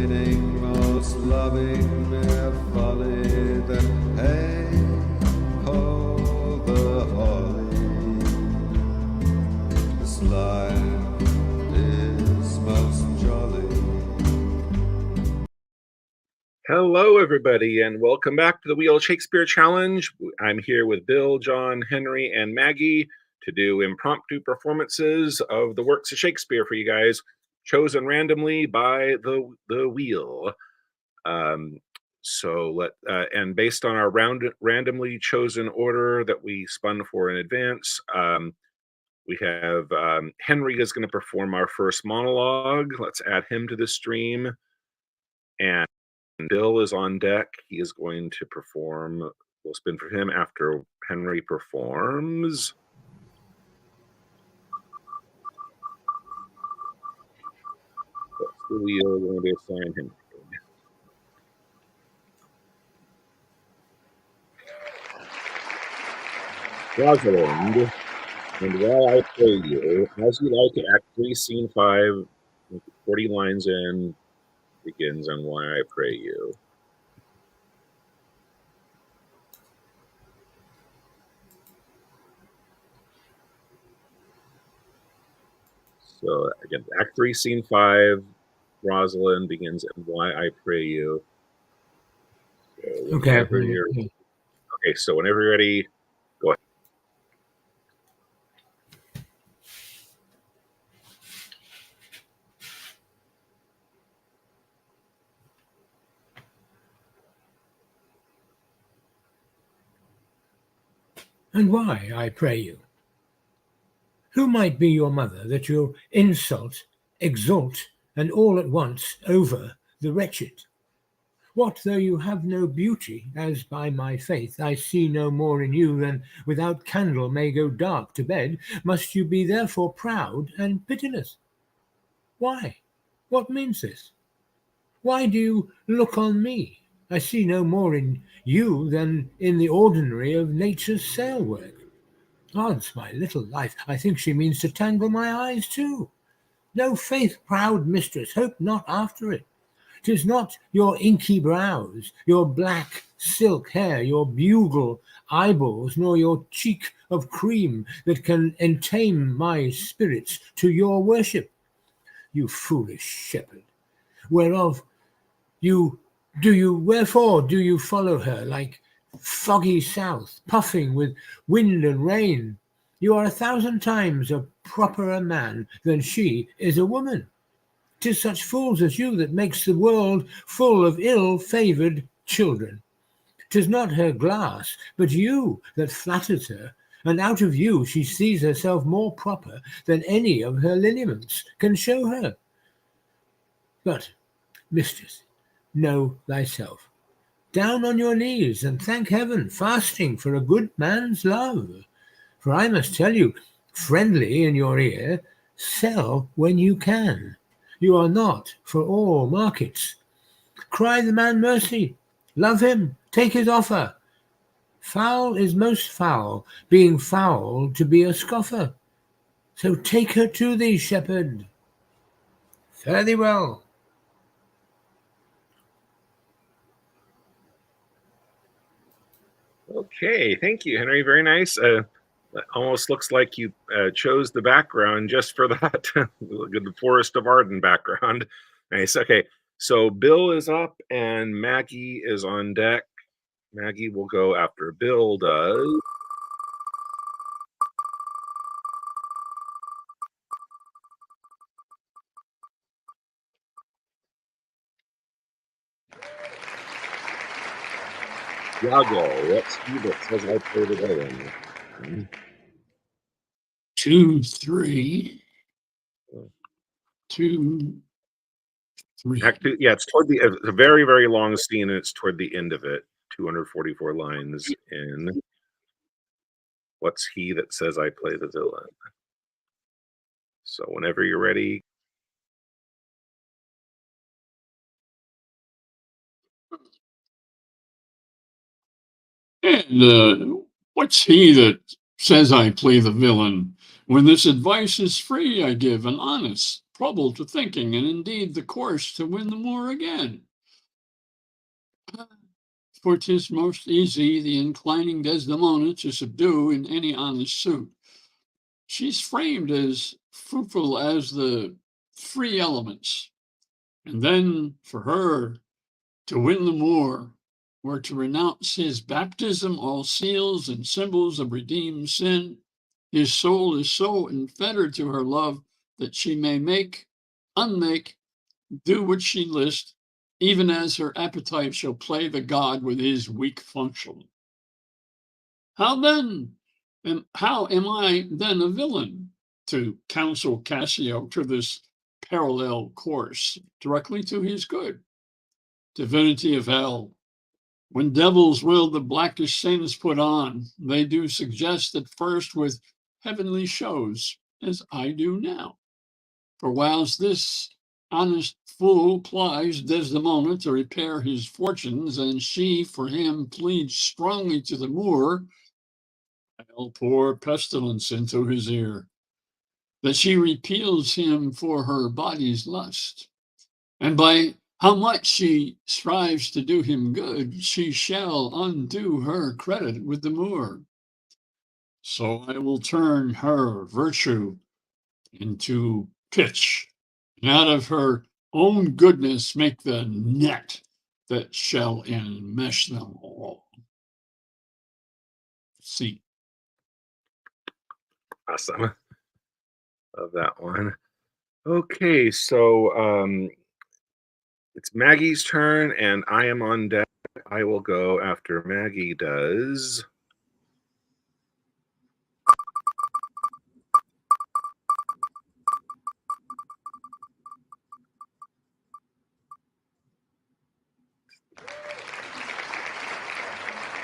meaning most loving mere folly that hey ho the holly. This life is most jolly. Hello, everybody, and welcome back to the Wheel of Shakespeare Challenge. I'm here with Bill, John, Henry, and Maggie to do impromptu performances of the works of Shakespeare for you guys, chosen randomly by the wheel. And based on our randomly chosen order that we spun for in advance, we have Henry is going to perform our first monologue. Let's add him to the stream. And Bill is on deck. He is going to perform. We'll spin for him after Henry performs. What's the wheel going to assign him? Rosalind, and while I pray you, as you like, Act 3, Scene 5, 40 lines in, begins on Why I Pray You. So again, Act 3, Scene 5, Rosalind begins and Why I Pray You. So whenever you're okay, so whenever you're ready, go ahead. And why, I pray you? Who might be your mother that you insult, exalt, and all at once over the wretched? What though you have no beauty, as by my faith I see no more in you than without candle may go dark to bed, must you be therefore proud and pitiless? Why? What means this? Why do you look on me? I see no more in you than in the ordinary of nature's sail work. Odds my little life, I think she means to tangle my eyes too. No faith, proud mistress, hope not after it. 'Tis not your inky brows, your black silk hair, your bugle eyeballs, nor your cheek of cream that can entame my spirits to your worship. You foolish shepherd, wherefore do you follow her like foggy south, puffing with wind and rain? You are 1,000 times a properer man than she is a woman. 'Tis such fools as you that makes the world full of ill-favoured children. 'Tis not her glass, but you that flatters her, and out of you she sees herself more proper than any of her lineaments can show her. But, mistress, know thyself. Down on your knees, and thank heaven, fasting for a good man's love. For I must tell you, friendly in your ear, sell when you can. You are not for all markets. Cry the man mercy, love him, take his offer. Foul is most foul, being foul to be a scoffer. So take her to thee, shepherd. Fare thee well. Okay, thank you, Henry. Very nice. Almost looks like you chose the background just for that, the Forest of Arden background. Nice. Okay, so Bill is up and Maggie is on deck. Maggie will go after Bill does. Iago, what's he that says I play the villain? 2, 3. 2, 3. Yeah, it's toward the. It's a very, very long scene, and it's toward the end of it. 244 lines in. What's he that says I play the villain? So whenever you're ready. And what's he that says I play the villain? When this advice is free, I give and honest. trouble to thinking, and indeed the course to win the moor again. For 'tis most easy the inclining Desdemona to subdue in any honest suit. She's framed as fruitful as the free elements, and then for her to win the moor were to renounce his baptism, all seals and symbols of redeemed sin. His soul is so enfettered to her love that she may make, unmake, do what she list, even as her appetite shall play the god with his weak function. How am I then a villain to counsel Cassio to this parallel course directly to his good? Divinity of hell, when devils will the blackest saints put on, they do suggest at first with heavenly shows, as I do now. For whilst this honest fool plies Desdemona to repair his fortunes, and she for him pleads strongly to the Moor, I'll pour pestilence into his ear, that she repeals him for her body's lust. And by how much she strives to do him good, she shall undo her credit with the Moor. So I will turn her virtue into pitch, and out of her own goodness make the net that shall enmesh them all. See. Awesome. Love that one. Okay, so it's Maggie's turn, and I am on deck. I will go after Maggie does.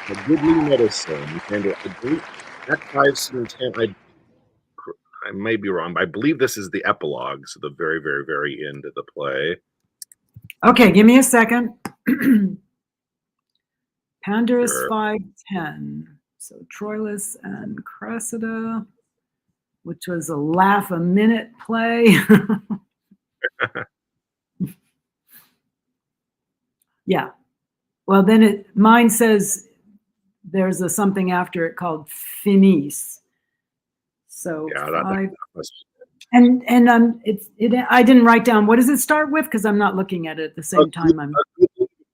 A goodly medicine, and I believe at 5 I may be wrong, but I believe this is the epilogue, so the very, very, very end of the play. Okay, give me a second. Pandarus Sure. 5:10. So Troilus and Cressida, which was a laugh a minute play. Yeah. Well, then mine says there's a something after it called finis. So Yeah, five. that must And I didn't write down, what does it start with? Because I'm not looking at it at the same time.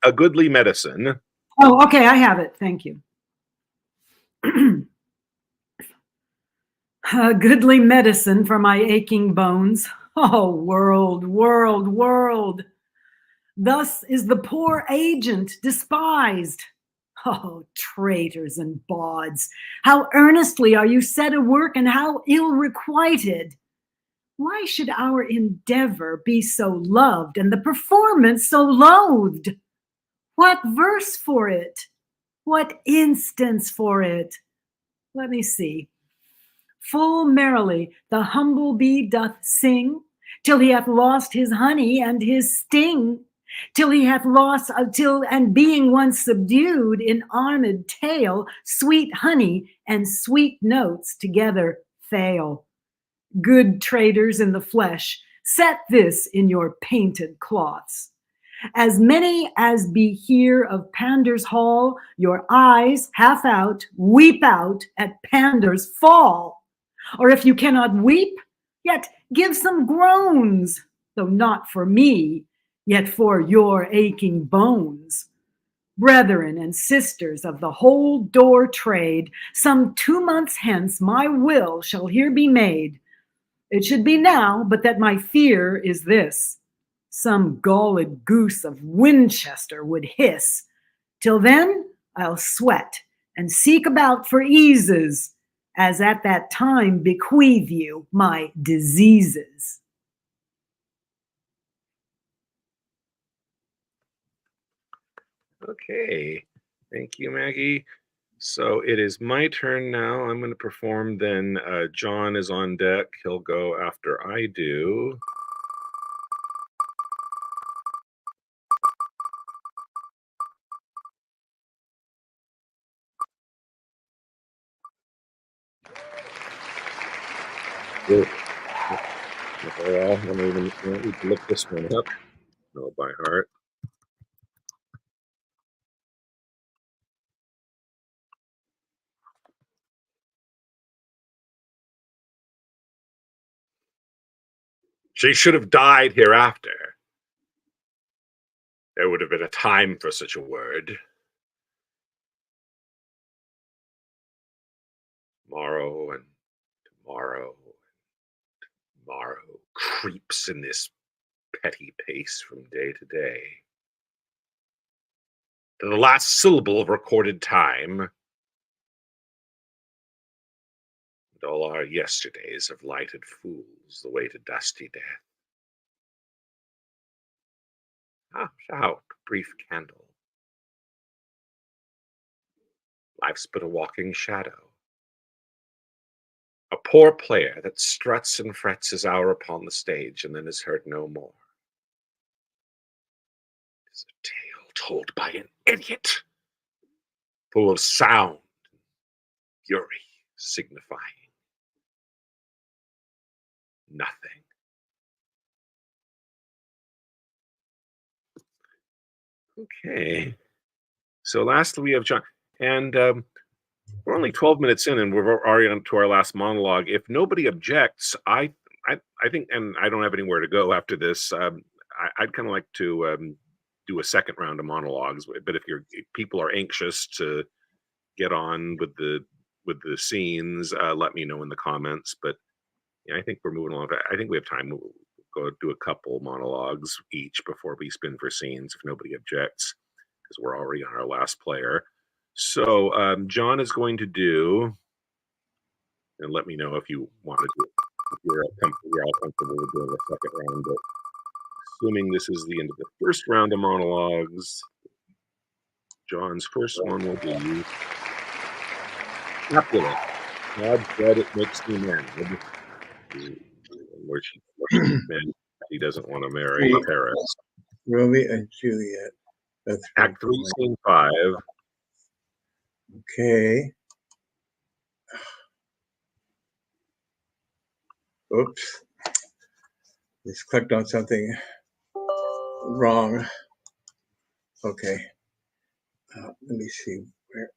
a goodly medicine. Oh, okay, I have it. Thank you. A goodly medicine for my aching bones. Oh, world, world, world. Thus is the poor agent despised. Oh, traitors and bawds, how earnestly are you set a work, and how ill requited. Why should our endeavor be so loved, and the performance so loathed? What verse for it? What instance for it? Let me see. Full merrily the humble bee doth sing, till he hath lost his honey and his sting, till he hath lost, and being once subdued in armed tail, sweet honey and sweet notes together fail. Good traders in the flesh, set this in your painted cloths. As many as be here of Pandar's hall, your eyes, half out, weep out at Pandar's fall. Or if you cannot weep, yet give some groans, though not for me, yet for your aching bones. Brethren and sisters of the whole door trade, some 2 months hence my will shall here be made. It should be now, but that my fear is this: some galled goose of Winchester would hiss. Till then, I'll sweat and seek about for eases, as at that time bequeath you my diseases. Okay. Thank you, Maggie. So it is my turn now. I'm going to perform then. John is on deck. He'll go after I do. Well, I don't even need to look this one up. Know it by heart. She should have died hereafter. There would have been a time for such a word. Tomorrow and tomorrow and tomorrow creeps in this petty pace from day to day. To the last syllable of recorded time, and all our yesterdays have lighted fools the way to dusty death. Out, brief candle. Life's but a walking shadow. A poor player that struts and frets his hour upon the stage and then is heard no more. It's a tale told by an idiot, full of sound and fury, signifying nothing. Okay. So lastly, we have John. And we're only 12 minutes in, and we're already on to our last monologue. If nobody objects, I think, and I don't have anywhere to go after this. I'd kind of like to do a second round of monologues. But if people are anxious to get on with the scenes, let me know in the comments. But yeah, I think we're moving along. I think we have time. We'll go do a couple monologues each before we spin for scenes, if nobody objects, because we're already on our last player. So John is going to do, and let me know if you want to do it. If you're all comfortable with doing a second round, but assuming this is the end of the first round of monologues, John's first one will be Capulet. God's bread, it makes me mad. Where she doesn't want to marry Paris. Romeo and Juliet. Act 3, Scene 5. Okay. Oops. Just clicked on something wrong. Okay. Let me see where.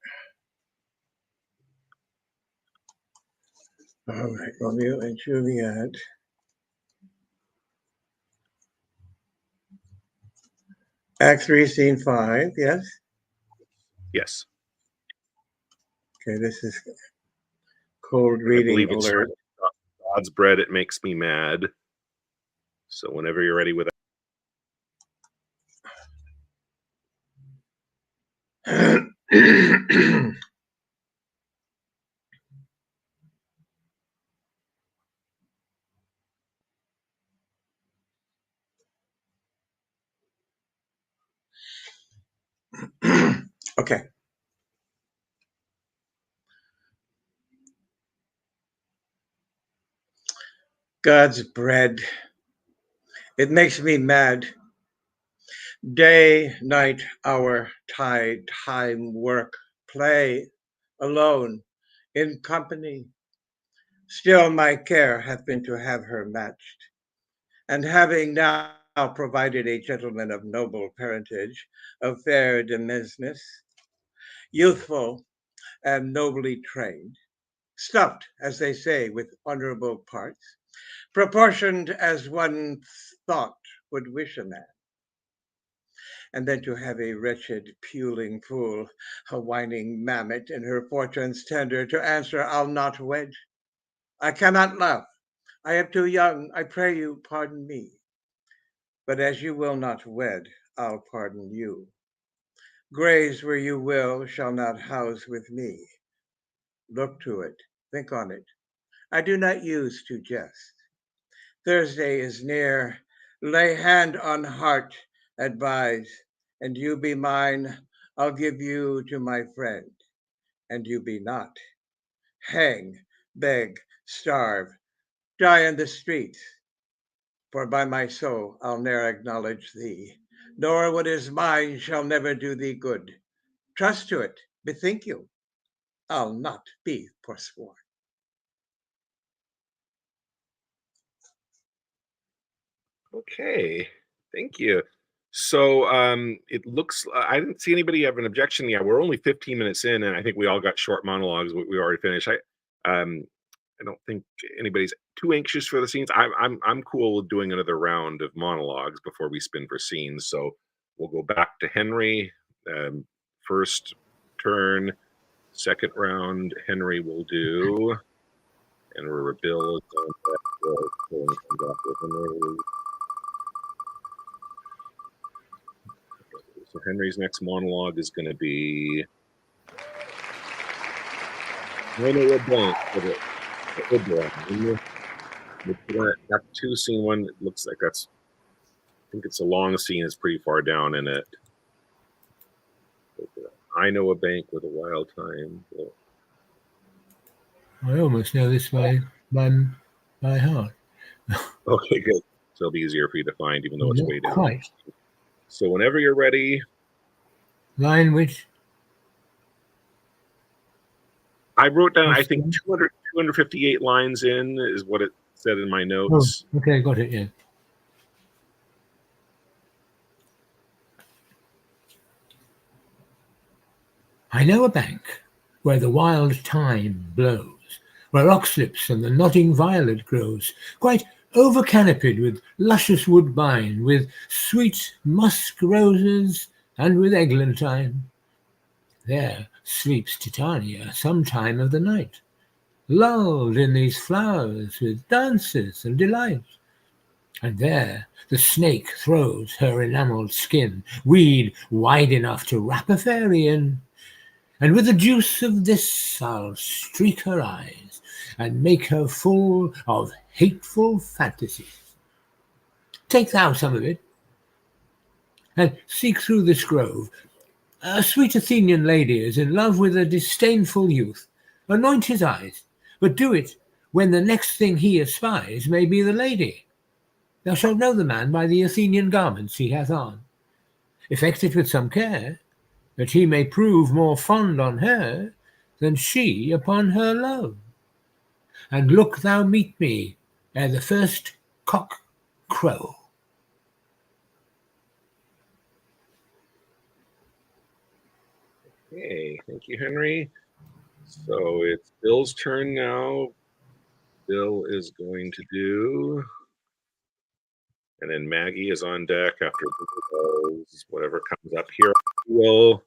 All right, Romeo and Juliet. Act 3, Scene 5, yes? Yes. Okay, this is cold reading alert. God's bread, it makes me mad. So whenever you're ready with that. Okay. God's bread, it makes me mad. Day, night, hour, tide, time, work, play, alone, in company. Still my care hath been to have her matched. And having now provided a gentleman of noble parentage, of fair demesnes, youthful and nobly trained, stuffed, as they say, with honorable parts, proportioned as one thought would wish a man. And then to have a wretched, puling fool, a whining mammet in her fortune's tender, to answer, I'll not wed. I cannot love. I am too young. I pray you, pardon me. But as you will not wed, I'll pardon you. Graves where you will shall not house with me. Look to it. Think on it. I do not use to jest. Thursday is near. Lay hand on heart, advise, and you be mine. I'll give you to my friend, and you be not. Hang, beg, starve, die in the streets. For by my soul I'll ne'er acknowledge thee, nor what is mine shall never do thee good. Trust to it, bethink you, I'll not be forsworn. Okay, thank you. So it looks I didn't see anybody have an objection. Yeah, we're only 15 minutes in, and I think we all got short monologues. We already finished. Um, I don't think anybody's too anxious for the scenes. I'm cool with doing another round of monologues before we spin for scenes. So we'll go back to Henry. First turn, second round. Henry will do, and we're Bill is going back to Henry. So Henry's next monologue is going to be I know a bank for the Act 2 scene 1. It looks like I think it's a long scene. It's pretty far down in it. I know a bank with a wild time. I almost know this by heart. Okay, good. So it'll be easier for you to find, even though it's way down. Quite. So whenever you're ready. Line which? I wrote down, I think 258 lines in is what it said in my notes. Oh, okay, got it, yeah. I know a bank where the wild thyme blows, where oxlips and the nodding violet grows, quite over-canopied with luscious woodbine, with sweet musk roses, and with eglantine. There sleeps Titania some time of the night, lulled in these flowers with dances and delight. And there the snake throws her enamelled skin, weed wide enough to wrap a fairy in. And with the juice of this I'll streak her eyes, and make her full of hateful fantasies. Take thou some of it, and seek through this grove. A sweet Athenian lady is in love with a disdainful youth. Anoint his eyes, but do it when the next thing he espies may be the lady. Thou shalt know the man by the Athenian garments he hath on. Effect it with some care, that he may prove more fond on her than she upon her love. And look thou meet me ere the first cock crow. Okay, thank you, Henry. So it's Bill's turn now. Bill is going to do, and then Maggie is on deck after whatever comes up here. Will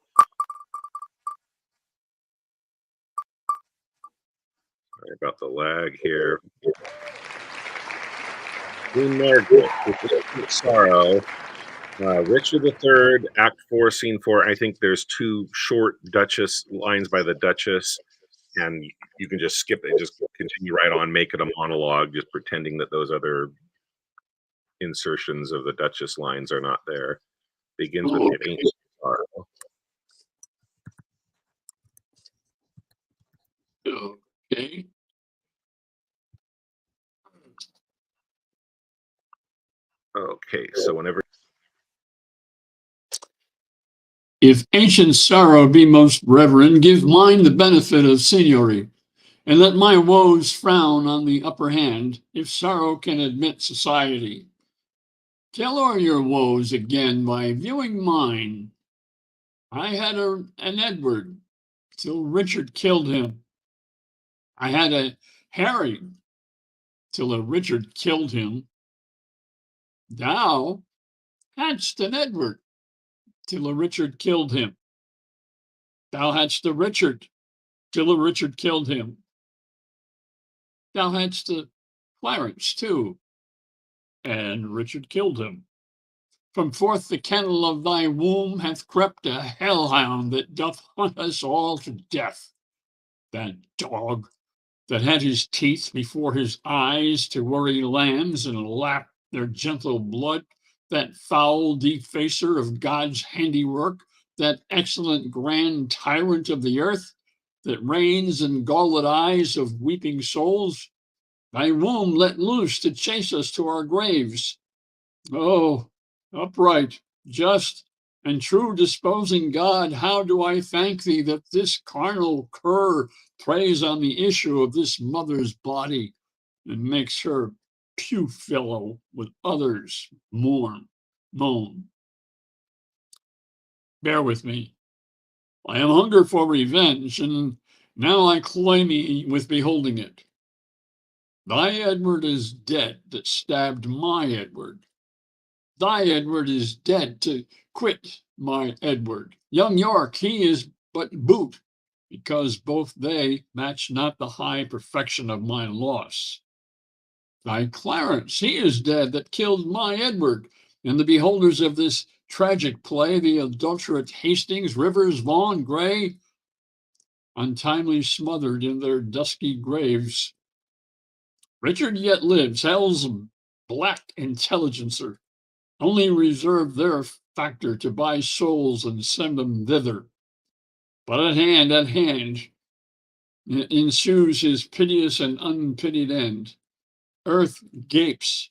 sorry about the lag here. Queen Margaret, with sorrow. Richard III, Act 4, Scene 4. I think there's two short Duchess lines by the Duchess, and you can just skip it, just continue right on, make it a monologue, just pretending that those other insertions of the Duchess lines are not there. Begins with It Ain't Sorrow. Okay. Okay, so whenever. If ancient sorrow be most reverend, give mine the benefit of seniority, and let my woes frown on the upper hand, if sorrow can admit society. Tell o'er your woes again by viewing mine. I had an Edward till Richard killed him. I had a Harry till a Richard killed him. Thou hadst an Edward till a Richard killed him. Thou hadst a Richard till a Richard killed him. Thou hadst a Clarence too, and Richard killed him. From forth the kennel of thy womb hath crept a hellhound that doth hunt us all to death. That dog that had his teeth before his eyes to worry lambs and lap their gentle blood, that foul defacer of God's handiwork, that excellent grand tyrant of the earth, that reigns in galled eyes of weeping souls, thy womb let loose to chase us to our graves. Oh, upright, just, and true disposing God, how do I thank thee that this carnal cur preys on the issue of this mother's body and makes her pew fellow with others moan. Bear with me. I am hunger for revenge, and now I cloy me with beholding it. Thy Edward is dead that stabbed my Edward. Thy Edward is dead to quit my Edward. Young York, he is but boot, because both they match not the high perfection of my loss. Thy Clarence, he is dead that killed my Edward, and the beholders of this tragic play, the adulterate Hastings, Rivers, Vaughan, Grey, untimely smothered in their dusky graves. Richard yet lives, hell's black intelligencer, only reserve their factor to buy souls and send them thither. But at hand, ensues his piteous and unpitied end. Earth gapes,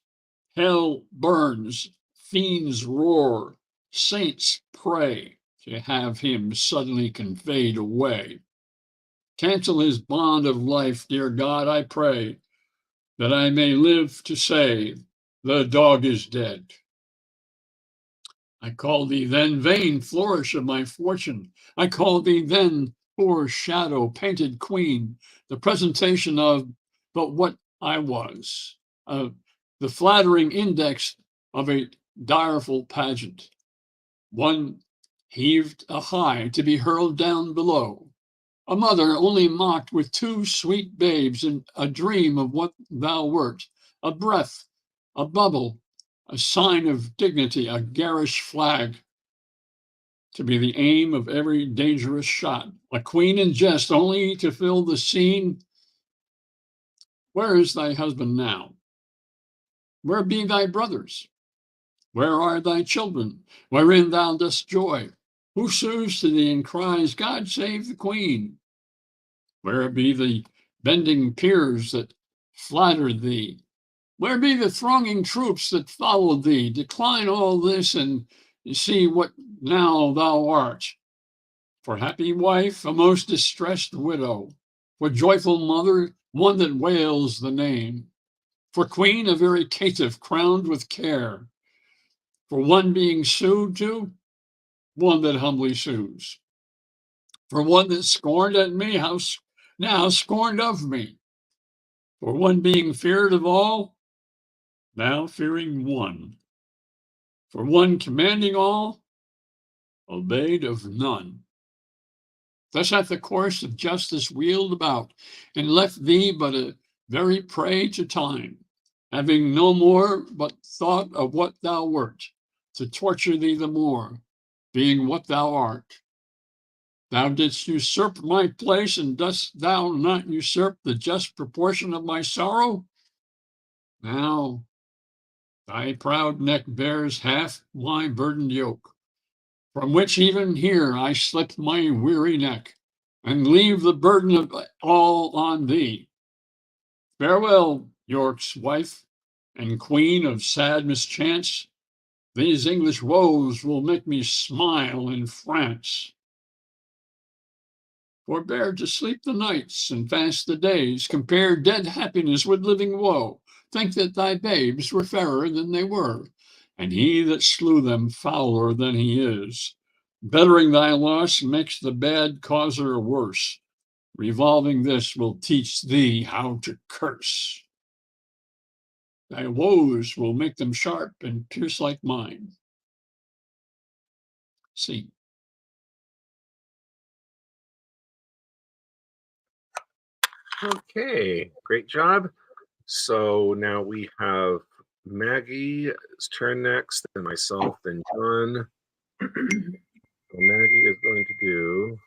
hell burns, fiends roar, saints pray to have him suddenly conveyed away. Cancel his bond of life, dear God, I pray, that I may live to say, the dog is dead. I call thee then, vain flourish of my fortune. I call thee then, poor shadow, painted queen, the presentation of but what I was, the flattering index of a direful pageant, one heaved a high to be hurled down below, a mother only mocked with two sweet babes in a dream of what thou wert, a breath, a bubble, a sign of dignity, a garish flag, to be the aim of every dangerous shot, a queen in jest only to fill the scene. Where is thy husband now? Where be thy brothers? Where are thy children, wherein thou dost joy? Who sues to thee and cries, God save the queen? Where be the bending peers that flattered thee? Where be the thronging troops that followed thee? Decline all this and see what now thou art. For happy wife, a most distressed widow. For joyful mother, one that wails the name. For queen, a very caitiff crowned with care. For one being sued to, one that humbly sues. For one that scorned at me, now scorned of me. For one being feared of all, now fearing one. For one commanding all, obeyed of none. Thus hath the course of justice wheeled about, and left thee but a very prey to time, having no more but thought of what thou wert, to torture thee the more, being what thou art. Thou didst usurp my place, and dost thou not usurp the just proportion of my sorrow? Now thy proud neck bears half my burdened yoke, from which even here I slip my weary neck, and leave the burden of all on thee. Farewell, York's wife, and queen of sad mischance. These English woes will make me smile in France. Forbear to sleep the nights and fast the days, compare dead happiness with living woe. Think that thy babes were fairer than they were, and he that slew them fouler than he is. Bettering thy loss makes the bad causer worse. Revolving this will teach thee how to curse. Thy woes will make them sharp and pierce like mine. See. Okay, great job. So now we have Maggie's turn next, then myself, then John. So Maggie is going to do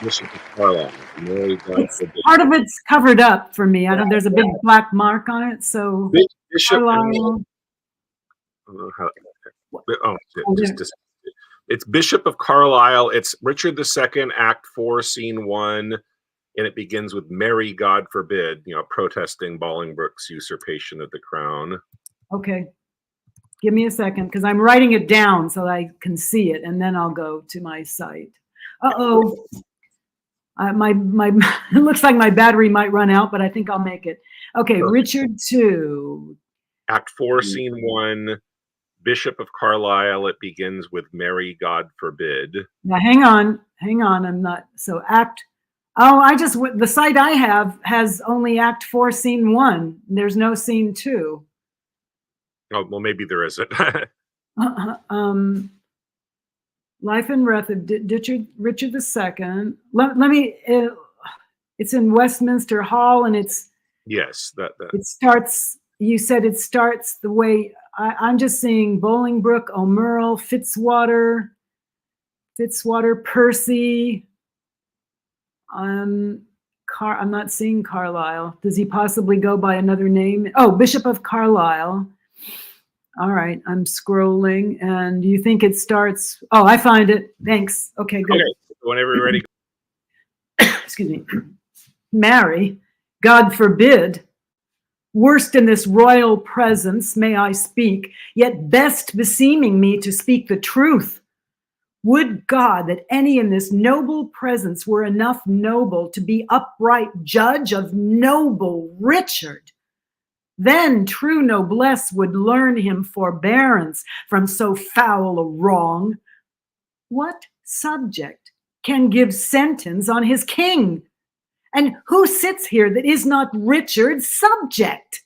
Bishop of Carlisle. Mary Part of it's covered up for me. I don't. There's a big black mark on it. So Bishop. Carlisle. I don't know how. Oh, it's Bishop of Carlisle. It's Richard II, Act 4, Scene 1. and it begins with "Mary, God forbid," protesting Bolingbroke's usurpation of the crown. Okay. Give me a second because I'm writing it down so I can see it, and then I'll go to my site. Uh-oh. My it looks like my battery might run out, but I think I'll make it. Okay, Perfect. Richard 2. Act 4, Scene 1, Bishop of Carlisle. It begins with "Mary, God forbid." Now hang on. I'm not so act. Oh, the site I have has only Act 4, Scene 1. There's no Scene 2. Oh, well, maybe there isn't. Life and Breath of Richard II. Let me. It's in Westminster Hall, and Yes, that. it starts. You said it starts the way I'm just seeing Bolingbroke, O'Merle, Fitzwater, Percy. I'm not seeing Carlisle. Does he possibly go by another name? Oh, Bishop of Carlisle. All right, I'm scrolling, and you think it starts? Oh, I find it. Thanks. Okay, good. Okay, whenever you're ready. Excuse me. Marry, God forbid. Worst in this royal presence may I speak, yet best beseeming me to speak the truth. Would God that any in this noble presence were enough noble to be upright judge of noble Richard. Then true noblesse would learn him forbearance from so foul a wrong. What subject can give sentence on his king? And who sits here that is not Richard's subject?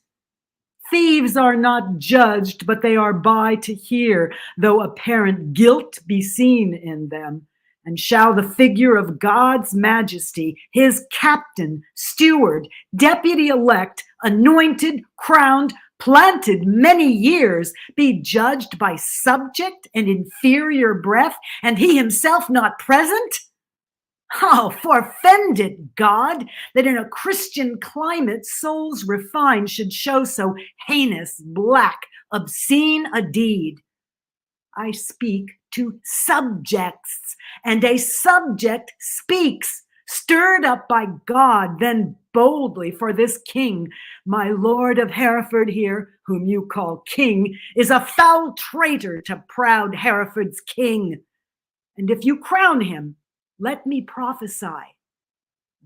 Thieves are not judged, but they are by to hear, though apparent guilt be seen in them. And shall the figure of God's majesty, his captain, steward, deputy elect, anointed, crowned, planted many years, be judged by subject and inferior breath, and he himself not present? Oh, forfend it, God, that in a Christian climate souls refined should show so heinous, black, obscene a deed. I speak to subjects, and a subject speaks, stirred up by God, then boldly for this king. My lord of Hereford here, whom you call king, is a foul traitor to proud Hereford's king. And if you crown him, let me prophesy.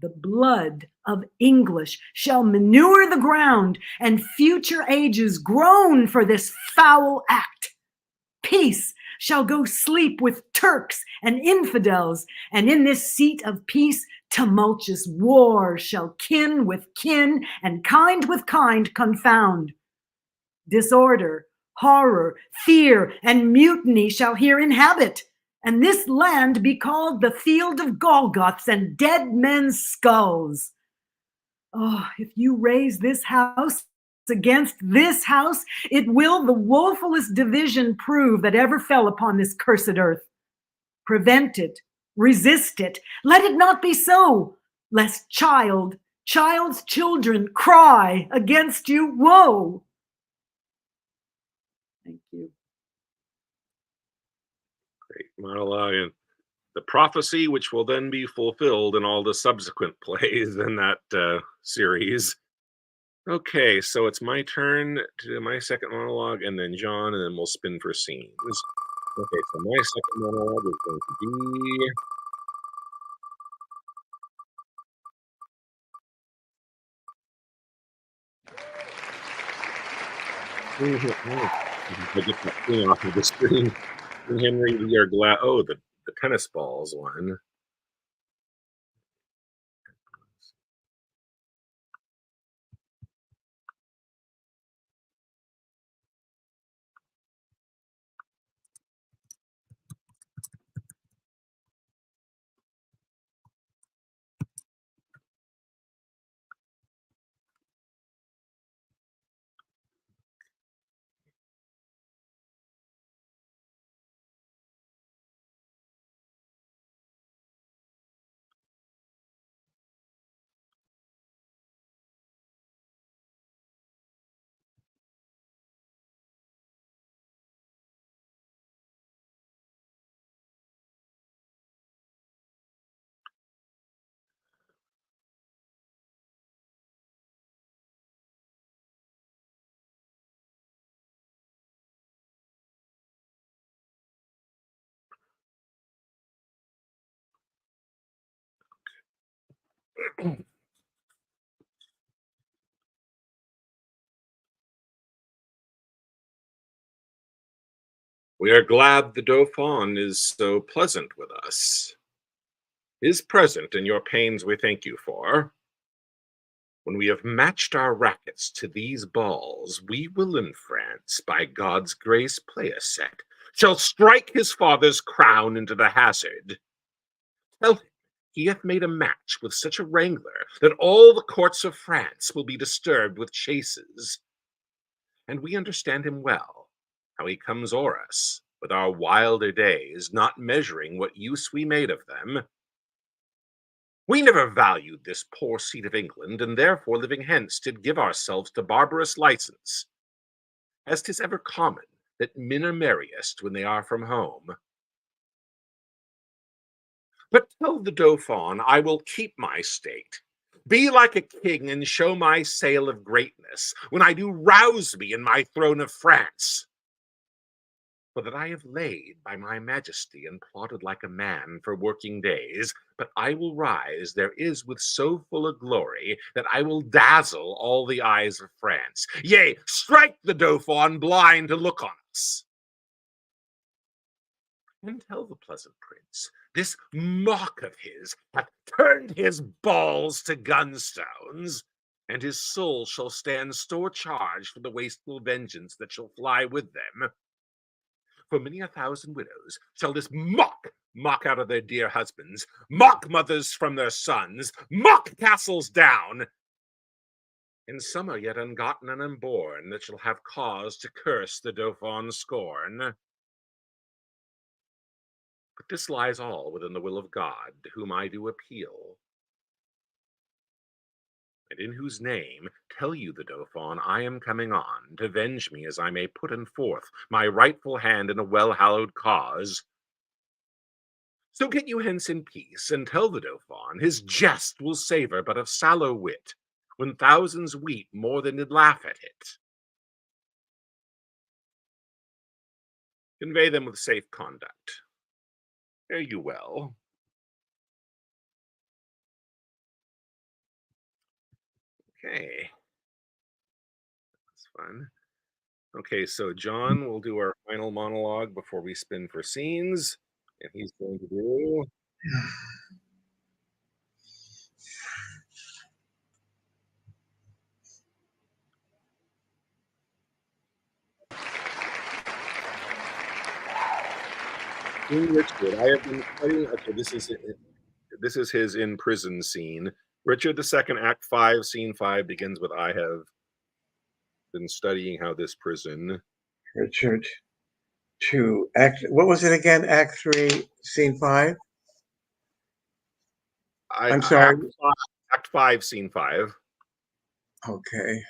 The blood of English shall manure the ground, and future ages groan for this foul act. Peace shall go sleep with Turks and infidels, and in this seat of peace tumultuous war shall kin with kin and kind with kind confound. Disorder, horror, fear, and mutiny shall here inhabit, and this land be called the field of Golgoths and dead men's skulls. Oh, if you raise this house against this house, it will the woefulest division prove that ever fell upon this cursed earth. Prevent it, resist it, let it not be so, lest child's children cry against you woe. Thank you. Great monologue, and the prophecy which will then be fulfilled in all the subsequent plays in that series. Okay, so it's my turn to do my second monologue, and then John, and then we'll spin for scenes. Okay, so my second monologue is going to be. I get that thing off of the screen. Henry, we are glad. Oh, the tennis balls one. We are glad the Dauphin is so pleasant with us. His present and your pains we thank you for. When we have matched our rackets to these balls, we will in France, by God's grace, play a set, shall strike his father's crown into the hazard. Tell him he hath made a match with such a wrangler that all the courts of France will be disturbed with chases. And we understand him well, how he comes o'er us, with our wilder days, not measuring what use we made of them. We never valued this poor seat of England, and therefore living hence did give ourselves to barbarous license, as 'tis ever common that men are merriest when they are from home. But tell the Dauphin I will keep my state, be like a king, and show my sail of greatness, when I do rouse me in my throne of France. For that I have laid by my majesty and plotted like a man for working days, but I will rise there is with so full a glory that I will dazzle all the eyes of France, yea, strike the Dauphin blind to look on us. And tell the pleasant prince, this mock of his hath turned his balls to gunstones, and his soul shall stand store charged for the wasteful vengeance that shall fly with them. For many a thousand widows shall this mock out of their dear husbands, mock mothers from their sons, mock castles down. And some are yet ungotten and unborn that shall have cause to curse the Dauphin's scorn. But this lies all within the will of God, to whom I do appeal, and in whose name tell you the Dauphin I am coming on, to venge me as I may put in forth my rightful hand in a well-hallowed cause. So get you hence in peace, and tell the Dauphin his jest will savour but of sallow wit, when thousands weep more than did laugh at it. Convey them with safe conduct. Fare you well. Okay. That's fun. Okay, so John will do our final monologue before we spin for scenes. And he's going to do. King Richard, I have been studying. Okay, this is his in prison scene. Richard II, Act 5, Scene 5 begins with I have been studying how this prison. Richard 2, Act. What was it again? Act 3, Scene 5. I'm sorry. Act 5, Scene 5. Okay.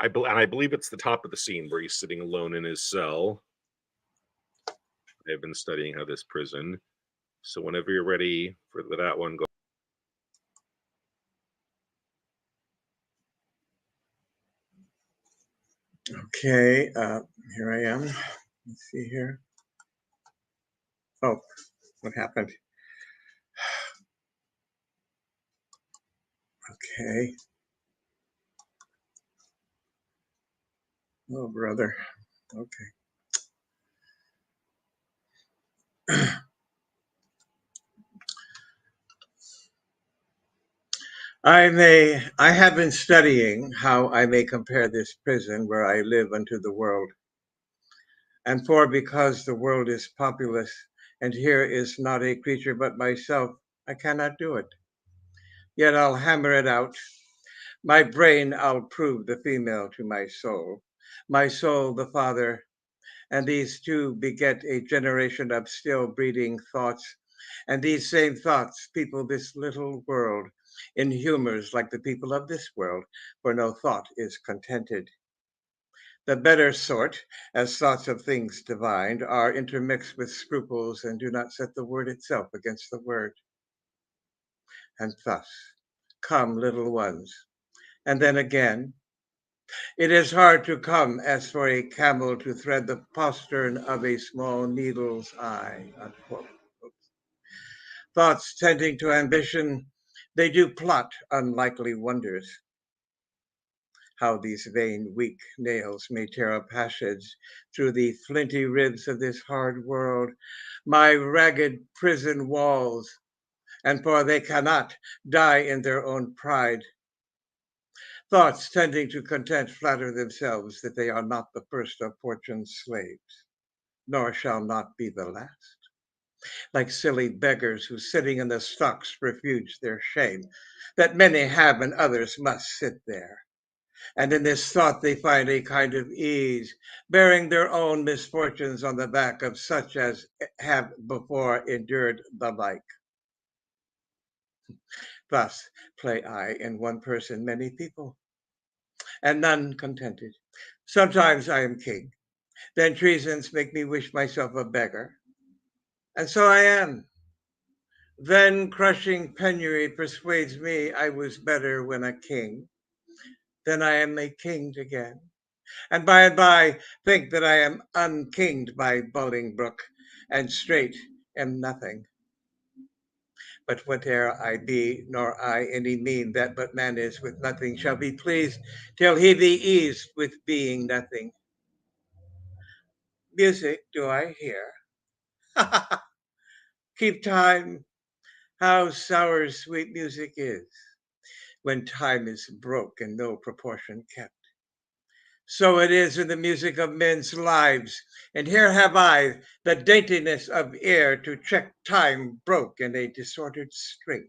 I believe it's the top of the scene where he's sitting alone in his cell. I've been studying how this prison. So whenever you're ready for that one, go. Okay, here I am. Let's see here. Oh, what happened? Okay. Oh, brother. Okay. I have been studying how I may compare this prison where I live unto the world. And for because the world is populous, and here is not a creature but myself, I cannot do it. Yet I'll hammer it out. My brain I'll prove the female to my soul the father, and these two beget a generation of still breeding thoughts, and these same thoughts people this little world in humors like the people of this world, for no thought is contented. The better sort, as thoughts of things divine, are intermixed with scruples and do not set the word itself against the word. And thus, come little ones, and then again, It is hard to come as for a camel to thread the postern of a small needle's eye. Unquote. Thoughts tending to ambition, they do plot unlikely wonders. How these vain, weak nails may tear a passage through the flinty ribs of this hard world, my ragged prison walls, and for they cannot die in their own pride. Thoughts tending to content flatter themselves that they are not the first of fortune's slaves, nor shall not be the last. Like silly beggars who sitting in the stocks refuge their shame, that many have and others must sit there. And in this thought they find a kind of ease, bearing their own misfortunes on the back of such as have before endured the like. Thus play I in one person many people, and none contented. Sometimes I am king, then treasons make me wish myself a beggar, and so I am. Then crushing penury persuades me I was better when a king. Then I am a king again, and by think that I am unkinged by Bolingbroke, and straight am nothing. But whate'er I be, nor I any mean that but man is with nothing, shall be pleased till he be eased with being nothing. Music do I hear? Keep time. How sour sweet music is, when time is broke and no proportion kept. So it is in the music of men's lives, and here have I the daintiness of ear to check time broke in a disordered string.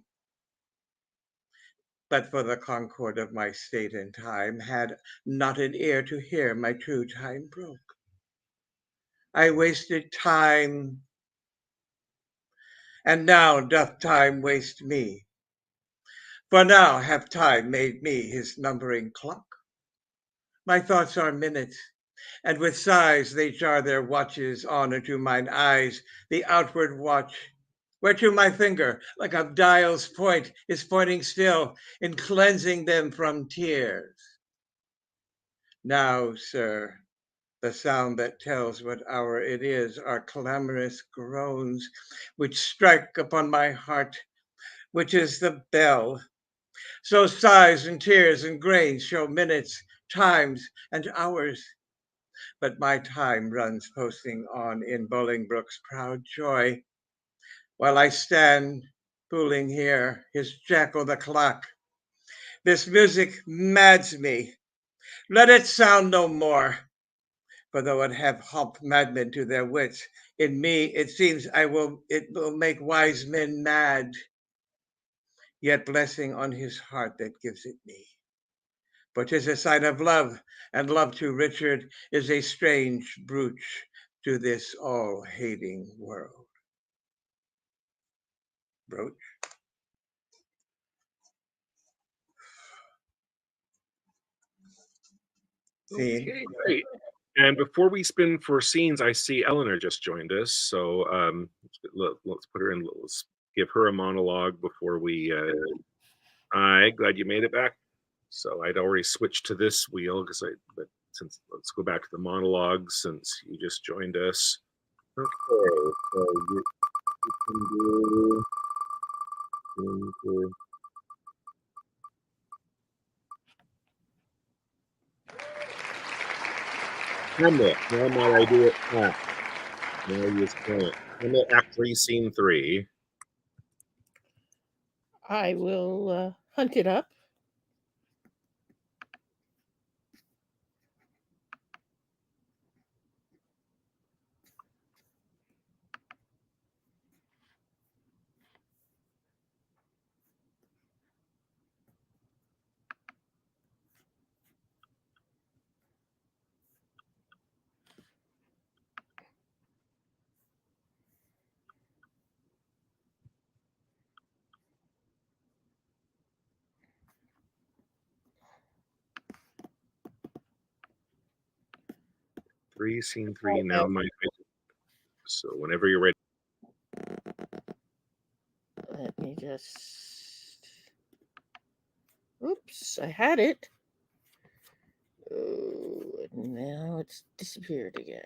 But for the concord of my state and time, had not an ear to hear my true time broke. I wasted time, and now doth time waste me. For now hath time made me his numbering clock. My thoughts are minutes, and with sighs they jar their watches on unto mine eyes, the outward watch, whereto my finger, like a dial's point, is pointing still, in cleansing them from tears. Now, sir, the sound that tells what hour it is are clamorous groans, which strike upon my heart, which is the bell. So sighs and tears and grains show minutes, times, and hours. But my time runs posting on in Bolingbroke's proud joy, while I stand fooling here, his jackal the clock. This music mads me. Let it sound no more. For though it have helped madmen to their wits, in me it seems it will make wise men mad. Yet blessing on his heart that gives it me. For 'tis a sign of love, and love to Richard is a strange brooch to this all-hating world. Brooch? Scene. Okay, great. And before we spin for scenes, I see Eleanor just joined us. So let's put her in. Let's give her a monologue before we. Hi, glad you made it back. So I'd already switched to this wheel but since let's go back to the monologue since you just joined us. Okay, so you can do. Hamlet. Now my idea. Now you explain it. Hamlet, Act 3, Scene 3. I will hunt it up. Scene 3. Now my. So whenever you're ready. Let me just. Oops, I had it. Oh, and now it's disappeared again.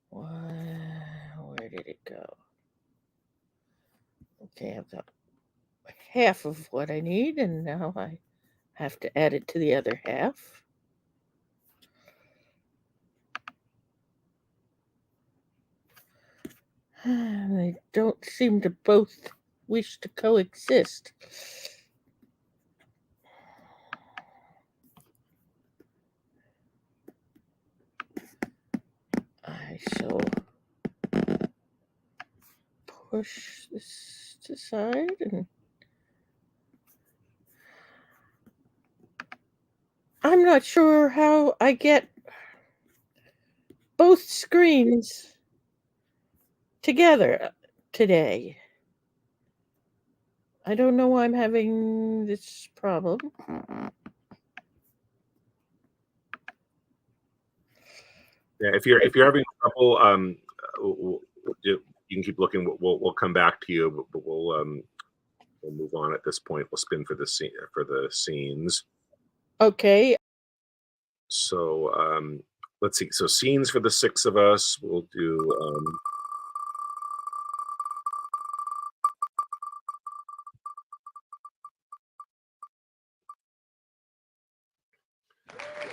Where did it go? Okay, I've got half of what I need, and now I have to add it to the other half. They don't seem to both wish to coexist. I shall push this aside and I'm not sure how I get both screens together today. I don't know why I'm having this problem. Yeah, if you're having trouble, you can keep looking. We'll come back to you, but we'll move on at this point. We'll spin for the scenes. Okay. So let's see. So scenes for the six of us. We'll do.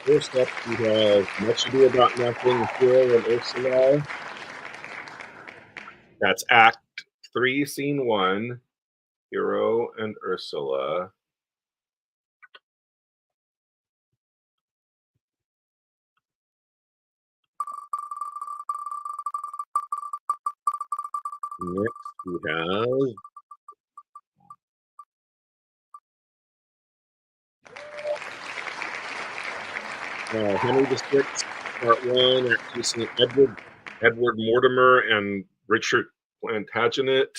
First up, we have Much Ado About Nothing, Hero and Ursula. That's Act 3, Scene 1, Hero and Ursula. Next, we have Henry VI, Part 1, Act 2, Scene Edward Mortimer and Richard Plantagenet.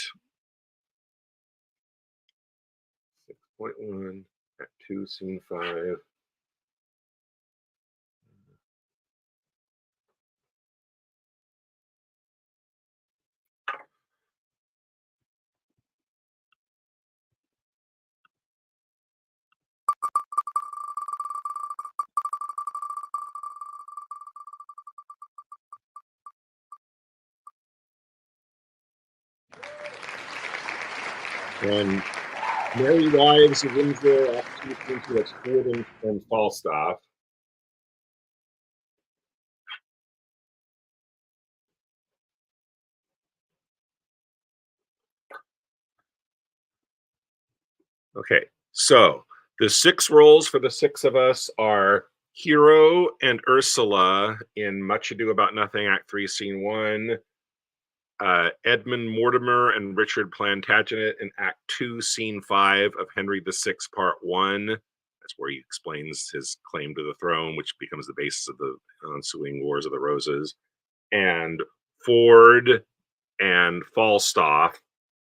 6.1, Act 2, Scene 5. And Merry Wives of Windsor, Act 2, Scene 2, that's Ford and Falstaff. Okay, so the 6 roles for the 6 of us are Hero and Ursula in Much Ado About Nothing, Act 3, Scene 1. Edmund Mortimer and Richard Plantagenet in Act 2, Scene 5 of Henry VI, Part 1. That's where he explains his claim to the throne, which becomes the basis of the ensuing Wars of the Roses. And Ford and Falstaff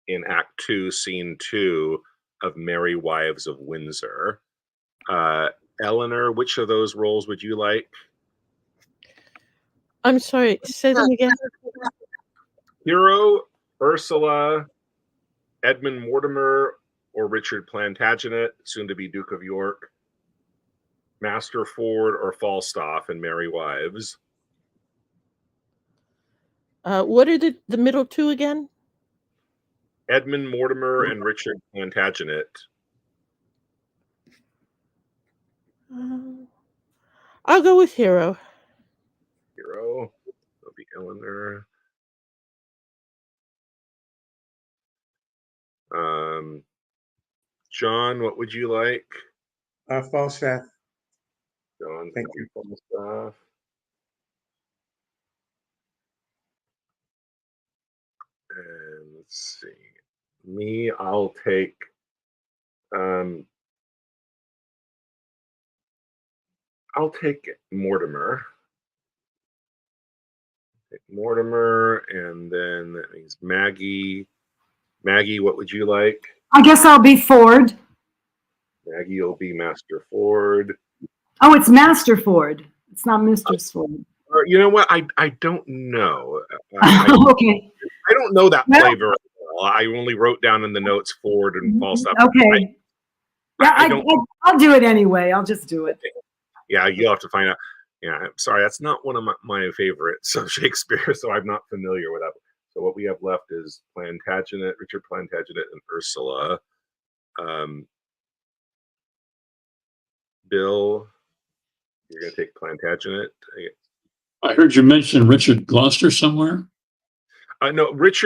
in Act 2, Scene 2 of Merry Wives of Windsor. Eleanor, which of those roles would you like? I'm sorry, say them again. Hero, Ursula, Edmund Mortimer, or Richard Plantagenet, soon to be Duke of York. Master Ford or Falstaff in Merry Wives. What are the middle two again? Edmund Mortimer and Richard Plantagenet. I'll go with Hero. Hero. That'll be Eleanor. John, what would you like? Falstaff. John, Thank you. Falstaff. And let's see. Me, I'll take Mortimer. Take Mortimer, and then that means Maggie. Maggie, what would you like? I guess I'll be Ford. Maggie will be Master Ford. Oh, it's Master Ford. It's not Mistress Ford. You know what? I don't know. Okay. I don't know that Well- play very well. I only wrote down in the notes forward and Falstaff. Okay. Yeah, I don't. I'll do it anyway. I'll just do it. Yeah, you'll have to find out. Yeah, I'm sorry, that's not one of my favorites of Shakespeare, so I'm not familiar with that. So what we have left is Plantagenet, Richard Plantagenet, and Ursula. Bill, you're going to take Plantagenet. I heard you mention Richard Gloucester somewhere. No, this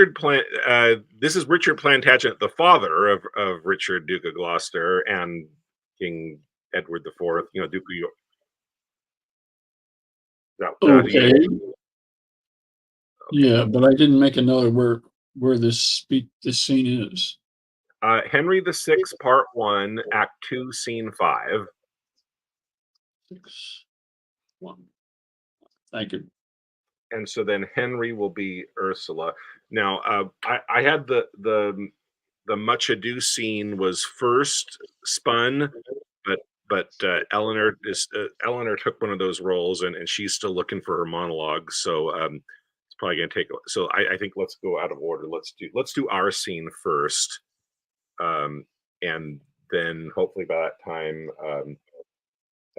is Richard Plantagenet, the father of Richard, Duke of Gloucester, and King Edward IV. You know, Duke of York. Okay. Yeah, but I didn't make a note of where this scene is. Henry VI, Part 1, Act 2, Scene 5. 6, 1. Thank you. And so then Henry will be Ursula. Now, I had the Much Ado scene was first spun, but Eleanor took one of those roles, and she's still looking for her monologue. So it's probably going to take. So I think let's go out of order. Let's do our scene first, and then hopefully by that time.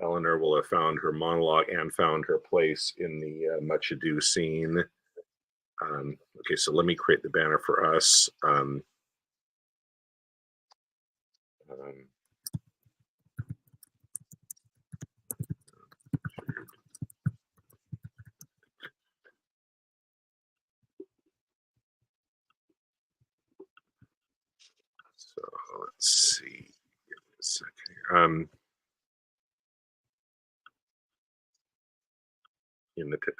Eleanor will have found her monologue and found her place in the Much Ado scene. Okay, so let me create the banner for us. So let's see. Give me a second here.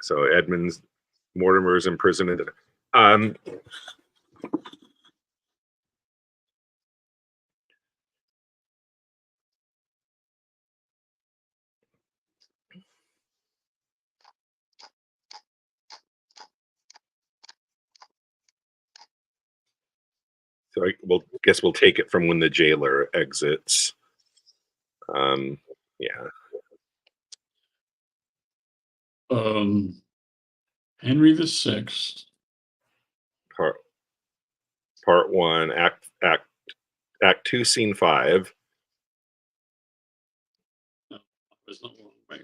So Edmund's Mortimer's imprisoned. So guess we'll take it from when the jailer exits. Yeah. Henry VI. Part 1, Act 2, Scene 5. No, there's no way.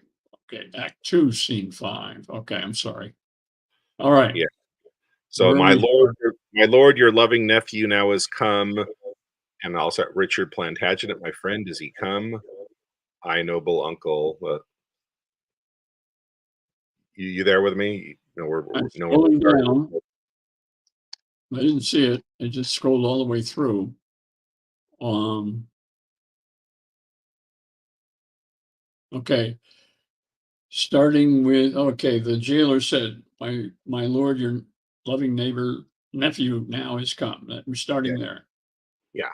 Okay, Act 2, Scene 5. Okay, I'm sorry. All right. Yeah. So my lord, your loving nephew now has come, and also Richard Plantagenet, my friend, is he come? I, noble uncle. You there with me? No, we're scrolling down. I didn't see it. I just scrolled all the way through. Okay. Starting with the jailer said, "My lord, your loving nephew now has come." We're starting there. Yeah.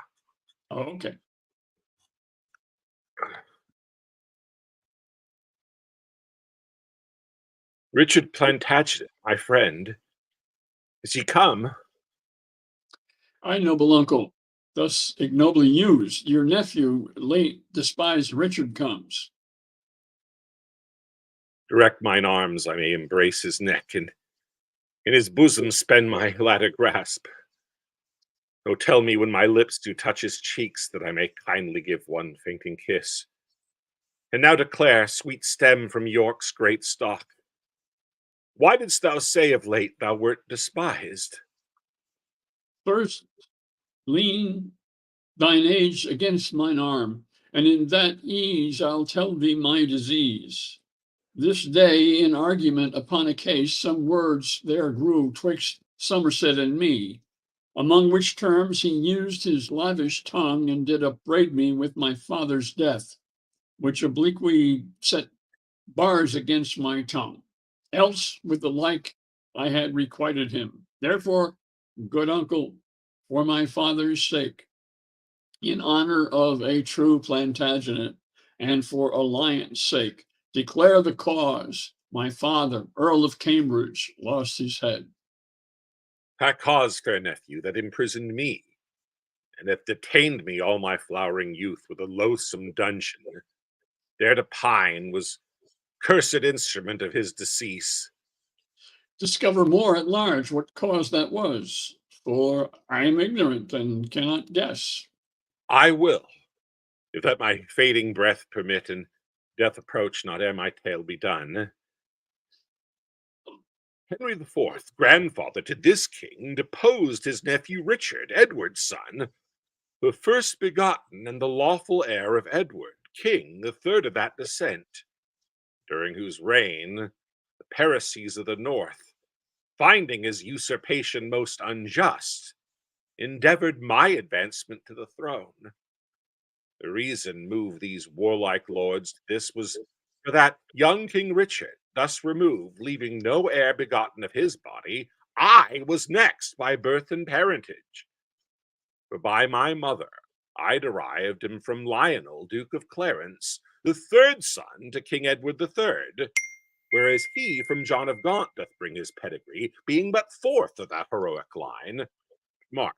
Oh, okay. Richard Plantagenet, my friend, is he come? I, noble uncle, thus ignobly used, your nephew, late despised Richard, comes. Direct mine arms, I may embrace his neck, and in his bosom spend my latter grasp. Oh, tell me when my lips do touch his cheeks, that I may kindly give one fainting kiss. And now declare, sweet stem from York's great stock, why didst thou say of late thou wert despised? First, lean thine age against mine arm, and in that ease I'll tell thee my disease. This day, in argument upon a case, some words there grew twixt Somerset and me, among which terms he used his lavish tongue, and did upbraid me with my father's death, which obliquely set bars against my tongue. Else, with the like, I had requited him. Therefore, good uncle, for my father's sake, in honor of a true Plantagenet, and for alliance sake, declare the cause. My father, Earl of Cambridge, lost his head. That cause, fair nephew, that imprisoned me, and hath detained me all my flowering youth with a loathsome dungeon, there to pine, was cursed instrument of his decease. discover more at large what cause that was, for I am ignorant and cannot guess. I will, if that my fading breath permit, and death approach not ere my tale be done. Henry the Fourth, grandfather to this king, deposed his nephew Richard, Edward's son, the first begotten and the lawful heir of Edward, king, the third of that descent, during whose reign the Pharisees of the north, finding his usurpation most unjust, endeavored my advancement to the throne. The reason moved these warlike lords to this was for that young King Richard, thus removed, leaving no heir begotten of his body, I was next by birth and parentage. For by my mother I derived him from Lionel, Duke of Clarence, the third son to King Edward the Third, whereas he from John of Gaunt doth bring his pedigree, being but fourth of that heroic line. Mark,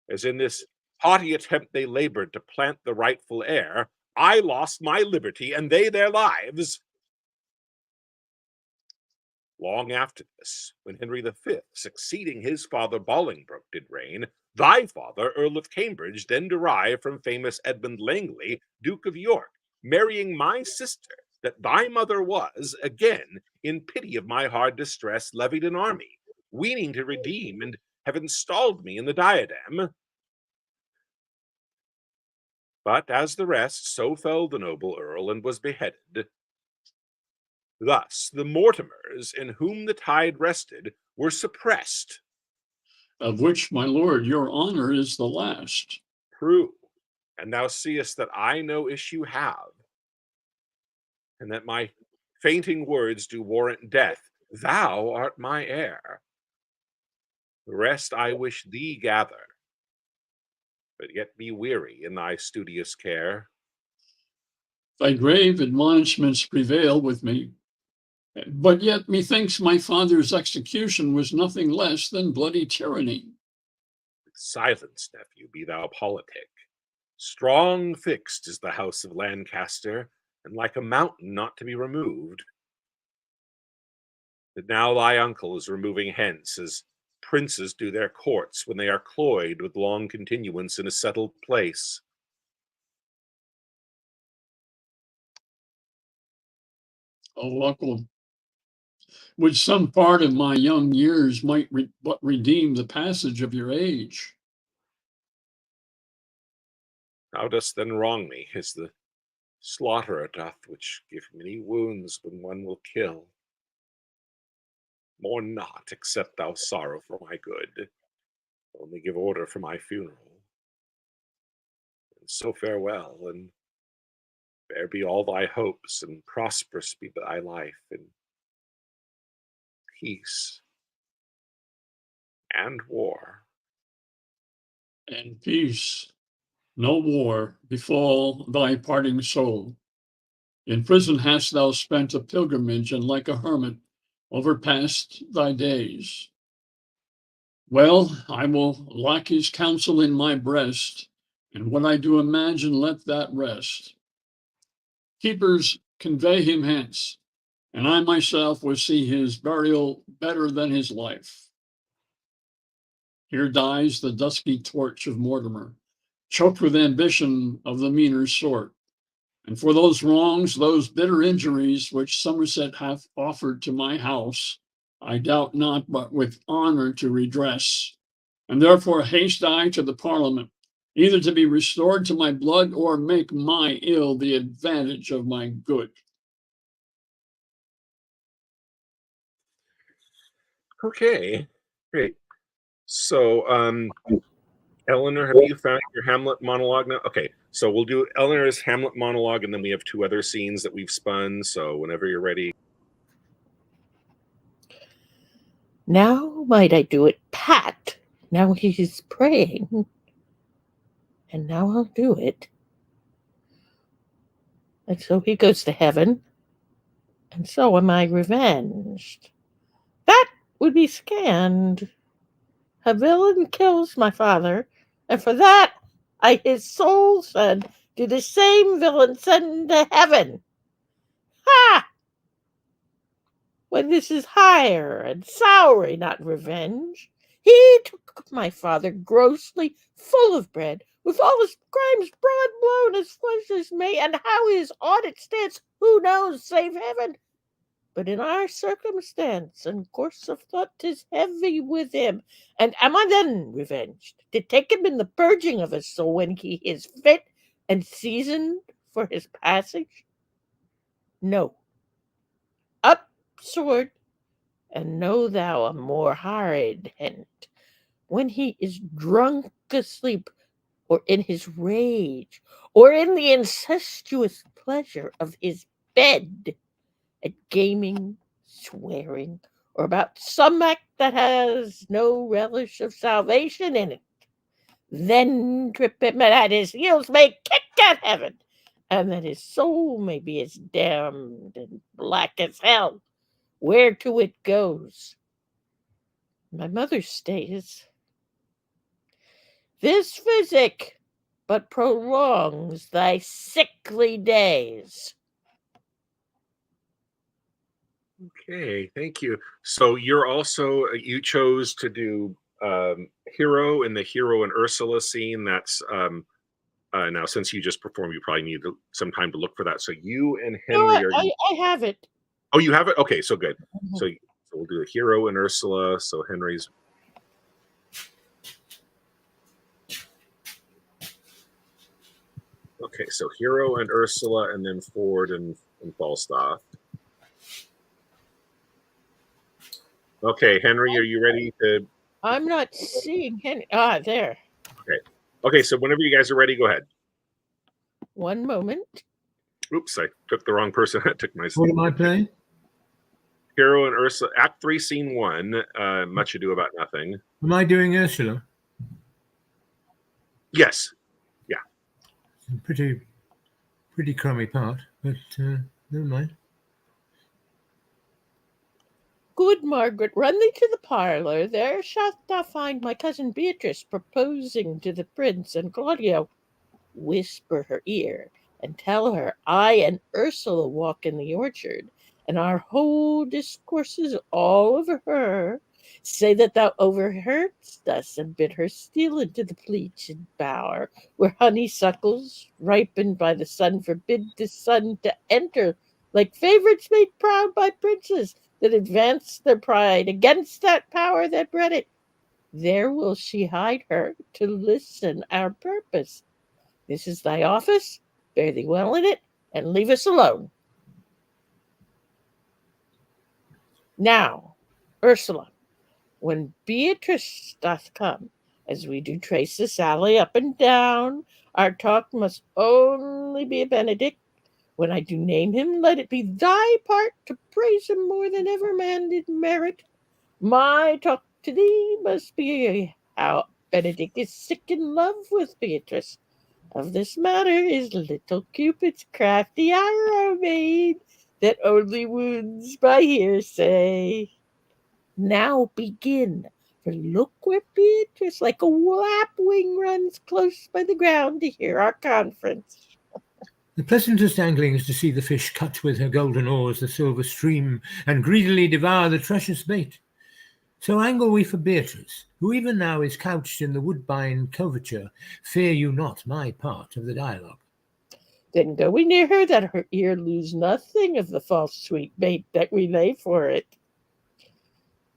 as in this haughty attempt they labored to plant the rightful heir, I lost my liberty and they their lives. Long after this, when Henry V, succeeding his father Bolingbroke, did reign, thy father, Earl of Cambridge, then derived from famous Edmund Langley, Duke of York, marrying my sister, that thy mother was, again, in pity of my hard distress, levied an army, weening to redeem, and have installed me in the diadem. But as the rest, so fell the noble earl, and was beheaded. Thus the Mortimers, in whom the tide rested, were suppressed. Of which, my lord, your honor is the last. True, and thou seest that I no issue have, and that my fainting words do warrant death. Thou art my heir. The rest I wish thee gather, but yet be weary in thy studious care. Thy grave admonishments prevail with me, but yet methinks my father's execution was nothing less than bloody tyranny. Silence, nephew, be thou politic. Strong fixed is the house of Lancaster, and like a mountain not to be removed. But now thy uncle is removing hence, as princes do their courts when they are cloyed with long continuance in a settled place. Oh, uncle, would some part of my young years might but redeem the passage of your age. Thou dost then wrong me, as the slaughterer doth, which give many wounds when one will kill. Mourn not, except thou sorrow for my good. Only give order for my funeral. And so farewell, and fair be all thy hopes, and prosperous be thy life, and peace and war. And peace, no war, befall thy parting soul. In prison hast thou spent a pilgrimage, and like a hermit overpassed thy days. Well, I will lock his counsel in my breast, and what I do imagine, let that rest. Keepers, convey him hence, and I myself will see his burial better than his life. Here dies the dusky torch of Mortimer, choked with ambition of the meaner sort. And for those wrongs, those bitter injuries which Somerset hath offered to my house, I doubt not but with honor to redress. And therefore haste I to the Parliament, either to be restored to my blood, or make my ill the advantage of my good. Okay, great. So, Eleanor, have you found your Hamlet monologue now? Okay, so we'll do Eleanor's Hamlet monologue, and then we have two other scenes that we've spun. So, whenever you're ready. Now might I do it, pat. Now he's praying. And now I'll do it. And so he goes to heaven. And so am I revenged. That would be scanned. A villain kills my father, and for that I his soul send to the same villain send to heaven. Ha! when this is hire and salary, not revenge. He took my father grossly, full of bread, with all his crimes broad blown as flesh as may, and how his audit stands, who knows, save heaven? But in our circumstance and course of thought, 'tis heavy with him. And am I then revenged to take him in the purging of his soul when he is fit and seasoned for his passage? No. Up, sword, and know thou a more horrid hint. When he is drunk asleep, or in his rage, or in the incestuous pleasure of his bed, at gaming, swearing, or about some act that has no relish of salvation in it, then trip him at his heels, may kick at heaven, and that his soul may be as damned and black as hell, where to it goes. My mother stays. This physic but prolongs thy sickly days. Okay, thank you. So you're also you chose to do hero in the hero and Ursula scene. That's now since you just performed, you probably need some time to look for that. So you and No, Henry are. I have it. Oh, you have it. Okay, so good. Mhm. So we'll do the hero and Ursula. So Henry's. Okay, so hero and Ursula, and then Ford and Falstaff. Okay, Henry, are you ready to? I'm not seeing Henry. Ah, there. Okay. Okay, so whenever you guys are ready, go ahead. One moment. Oops, I took the wrong person. I took my. What am I playing? Hero and Ursula, Act 3, Scene 1, Much Ado About Nothing. Am I doing Ursula? Yes. Pretty crummy part, but never mind. Good Margaret, run thee to the parlour. There shalt thou find my cousin Beatrice proposing to the prince and Claudio. Whisper her ear, and tell her I and Ursula walk in the orchard, and our whole discourses all of her. Say that thou overheardst us, and bid her steal into the pleached bower, where honeysuckles, ripened by the sun, forbid the sun to enter, like favourites made proud by princes that advance their pride against that power that bred it. There will she hide her to listen our purpose. This is thy office, bear thee well in it, and leave us alone. Now, Ursula, when Beatrice doth come, as we do trace this alley up and down, our talk must only be a benedict. When I do name him, let it be thy part to praise him more than ever man did merit. My talk to thee must be how Benedict is sick in love with Beatrice. Of this matter is little Cupid's crafty arrow made, that only wounds by hearsay. Now begin, for look where Beatrice like a lapwing runs close by the ground to hear our conference. The pleasantest angling is to see the fish cut with her golden oars the silver stream, and greedily devour the precious bait. So angle we for Beatrice, who even now is couched in the woodbine coverture. Fear you not my part of the dialogue. Then go we near her, that her ear lose nothing of the false sweet bait that we lay for it.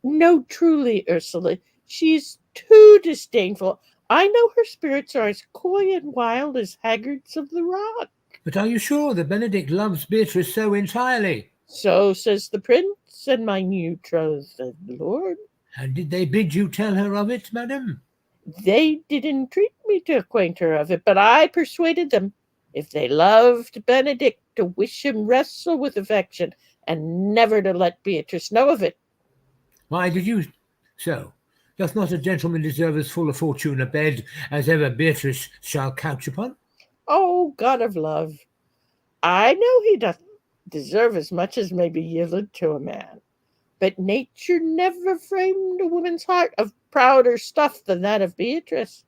No, truly, Ursula, she is too disdainful. I know her spirits are as coy and wild as haggards of the rock. But are you sure that Benedict loves Beatrice so entirely? So says the prince and my new betrothed lord. And did they bid you tell her of it, madam? They did entreat me to acquaint her of it, but I persuaded them, if they loved Benedict, to wish him wrestle with affection, and never to let Beatrice know of it. Why did you so? Doth not a gentleman deserve as full a fortune a bed as ever Beatrice shall couch upon? O God of love, I know he doth deserve as much as may be yielded to a man. But nature never framed a woman's heart of prouder stuff than that of Beatrice.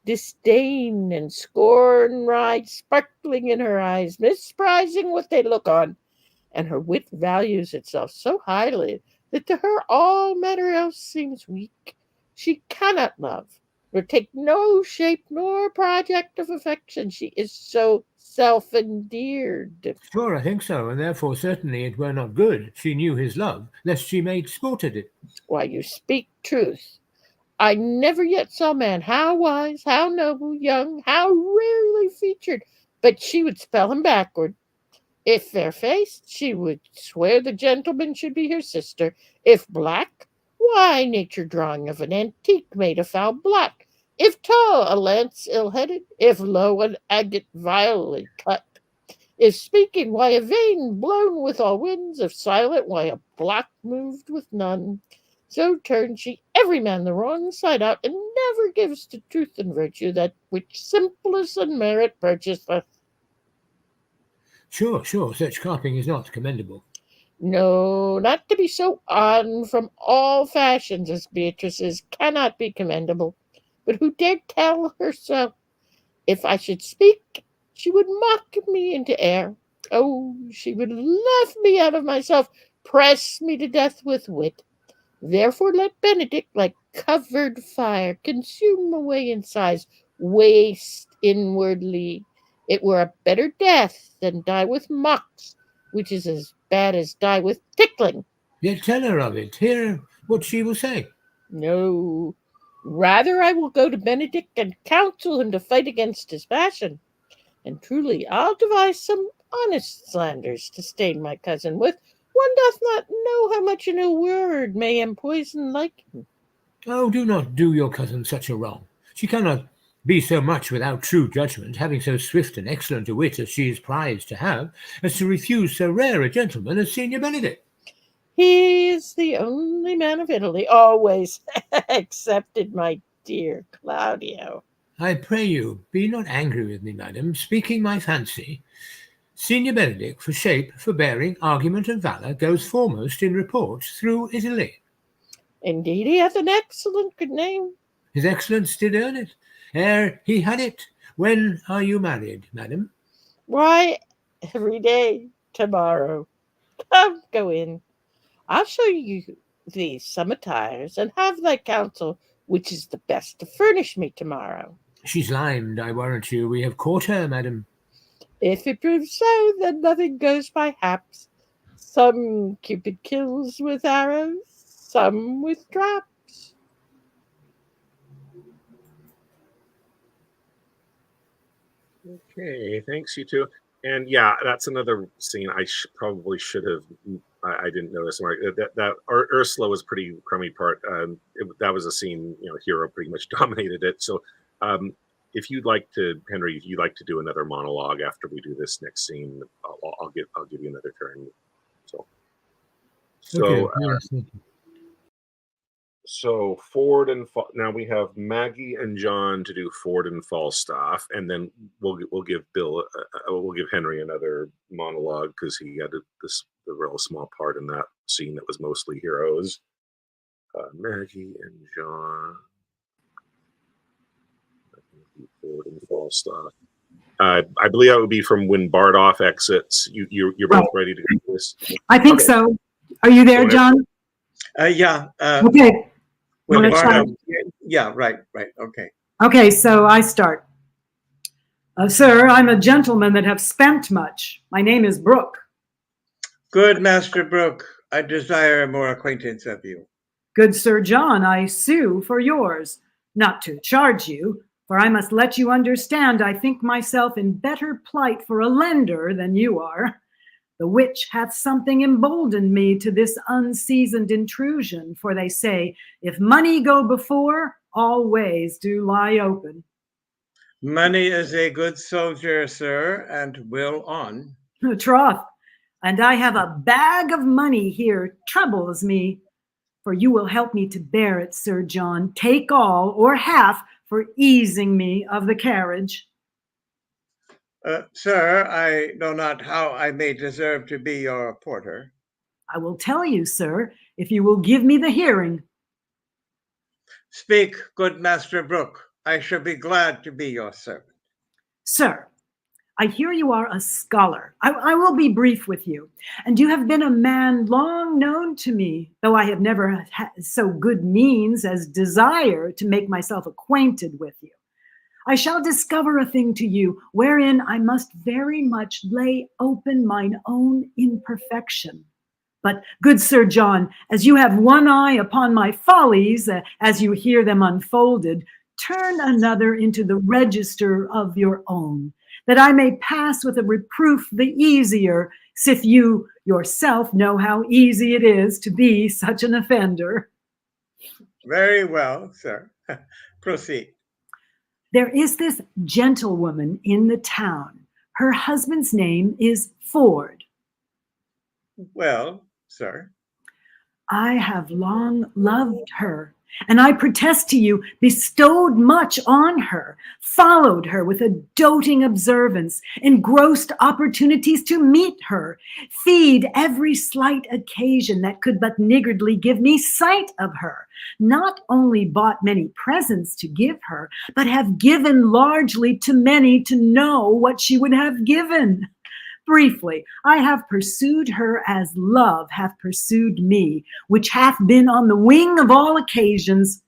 Disdain and scorn ride sparkling in her eyes, misprizing what they look on, and her wit values itself so highly that to her all matter else seems weak. She cannot love, nor take no shape nor project of affection. She is so self-endeared. Sure, I think so, and therefore certainly it were not good she knew his love, lest she made sport at it. Why, you speak truth. I never yet saw man how wise, how noble, young, how rarely featured, but she would spell him backward. If fair-faced, she would swear the gentleman should be her sister. If black, why, nature drawing of an antique made a foul black. If tall, a lance ill-headed. If low, an agate vilely cut. If speaking, why, a vein blown with all winds. If silent, why, a block moved with none. So turns she every man the wrong side out, and never gives to truth and virtue that which simplest and merit purchaseth. Sure, such carping is not commendable. No, not to be so on from all fashions as Beatrice's cannot be commendable. But who dared tell her so? If I should speak, she would mock me into air. Oh, she would laugh me out of myself, press me to death with wit. Therefore let Benedict, like covered fire, consume away in sighs, waste inwardly. It were a better death than die with mocks, which is as bad as die with tickling. Yet tell her of it. Hear what she will say. No, rather I will go to Benedict and counsel him to fight against his passion. And truly I'll devise some honest slanders to stain my cousin with. One doth not know how much in a word may empoison liking. Oh, do not do your cousin such a wrong. She cannot be so much without true judgment, having so swift and excellent a wit as she is prized to have, as to refuse so rare a gentleman as Signor Benedict. He is the only man of Italy, always excepted my dear Claudio. I pray you, be not angry with me, madam, speaking my fancy. Signor Benedict, for shape, for bearing, argument, and valour, goes foremost in reports through Italy. Indeed, he hath an excellent good name. His excellence did earn it, ere he had it. When are you married, madam? Why, every day, tomorrow. Come, go in. I'll show you these some attires, and have thy counsel which is the best to furnish me tomorrow. She's limed, I warrant you. We have caught her, madam. If it proves so, then nothing goes by haps. Some Cupid kills with arrows, some with traps. Okay, thanks, you two. And yeah, that's another scene I probably should have. I didn't notice. That Ursula was pretty crummy part. That was a scene, Hero pretty much dominated it. So, if you'd like to, Henry, if you'd like to do another monologue after we do this next scene, I'll give you another turn. Okay, yes, thank you. So Ford and now we have Maggie and John to do Ford and Falstaff, and then we'll give we'll give Henry another monologue because he had the real small part in that scene that was mostly heroes. Maggie and John, Ford and Falstaff. I believe that would be from when Bardoff exits. You're both ready to do this. I think so. Are you there, John? Yeah. Okay. With Bardoff, yeah, right. Okay. Okay, so I start. Sir, I'm a gentleman that have spent much. My name is Brooke. Good, Master Brooke. I desire more acquaintance of you. Good Sir John, I sue for yours, not to charge you, for I must let you understand I think myself in better plight for a lender than you are. The which hath something emboldened me to this unseasoned intrusion, for they say, if money go before, all ways do lie open. Money is a good soldier, sir, and will on. Troth, and I have a bag of money here troubles me, for you will help me to bear it, Sir John. Take all or half for easing me of the carriage. Sir, I know not how I may deserve to be your porter. I will tell you, sir, if you will give me the hearing. Speak, good Master Brooke. I shall be glad to be your servant. Sir, I hear you are a scholar. I will be brief with you. And you have been a man long known to me, though I have never had so good means as desire to make myself acquainted with you. I shall discover a thing to you wherein I must very much lay open mine own imperfection. But, good Sir John, as you have one eye upon my follies, as you hear them unfolded, turn another into the register of your own, that I may pass with a reproof the easier, sith you yourself know how easy it is to be such an offender. Very well, sir. Proceed. There is this gentlewoman in the town. Her husband's name is Ford. Well, sir. I have long loved her, and I protest to you, bestowed much on her, followed her with a doting observance, engrossed opportunities to meet her, feed every slight occasion that could but niggardly give me sight of her, not only bought many presents to give her, but have given largely to many to know what she would have given. Briefly, I have pursued her as love hath pursued me, which hath been on the wing of all occasions.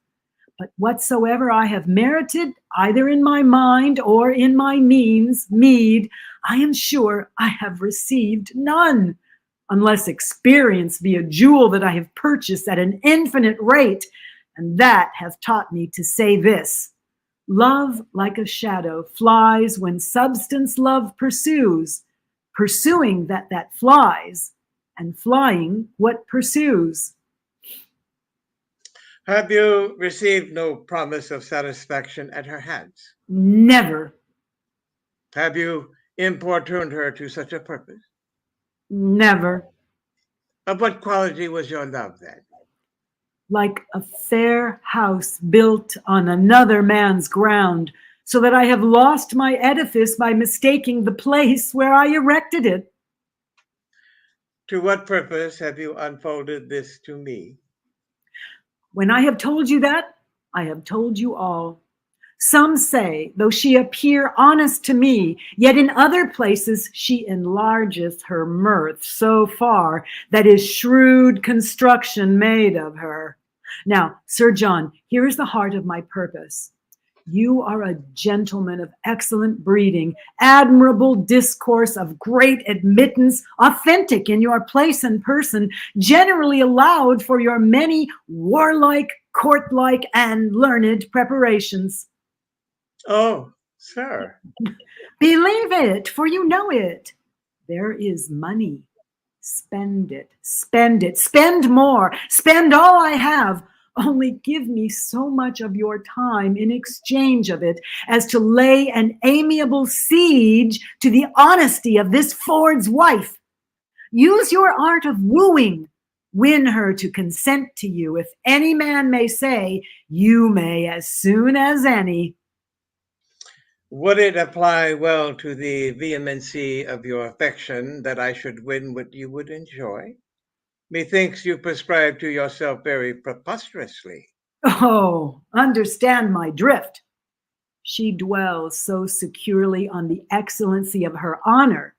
But whatsoever I have merited, either in my mind or in my meed, I am sure I have received none, unless experience be a jewel that I have purchased at an infinite rate, and that hath taught me to say this: love, like a shadow, flies when substance love pursues, pursuing that flies, and flying what pursues. Have you received no promise of satisfaction at her hands? Never. Have you importuned her to such a purpose? Never. Of what quality was your love then? Like a fair house built on another man's ground, so that I have lost my edifice by mistaking the place where I erected it. To what purpose have you unfolded this to me? When I have told you that, I have told you all. Some say, though she appear honest to me, yet in other places she enlargeth her mirth so far that is shrewd construction made of her. Now, Sir John, here is the heart of my purpose. You are a gentleman of excellent breeding, admirable discourse, of great admittance, authentic in your place and person, generally allowed for your many warlike, courtlike, and learned preparations. Oh, sir. Believe it, for you know it. There is money. Spend it, spend it, spend more, spend all I have. Only give me so much of your time in exchange of it as to lay an amiable siege to the honesty of this Ford's wife. Use your art of wooing. Win her to consent to you. If any man may say, you may as soon as any. Would it apply well to the vehemency of your affection that I should win what you would enjoy? Methinks you prescribe to yourself very preposterously. Oh, understand my drift. She dwells so securely on the excellency of her honor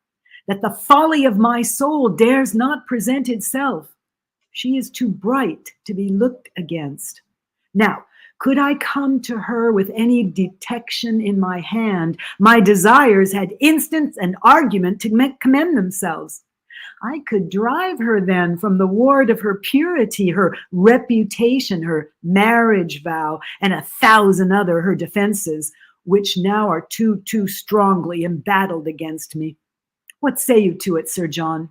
that the folly of my soul dares not present itself. She is too bright to be looked against. Now, could I come to her with any detection in my hand, my desires had instance and argument to commend themselves. I could drive her then from the ward of her purity, her reputation, her marriage vow, and 1,000 other her defenses, which now are too strongly embattled against me. What say you to it, Sir John?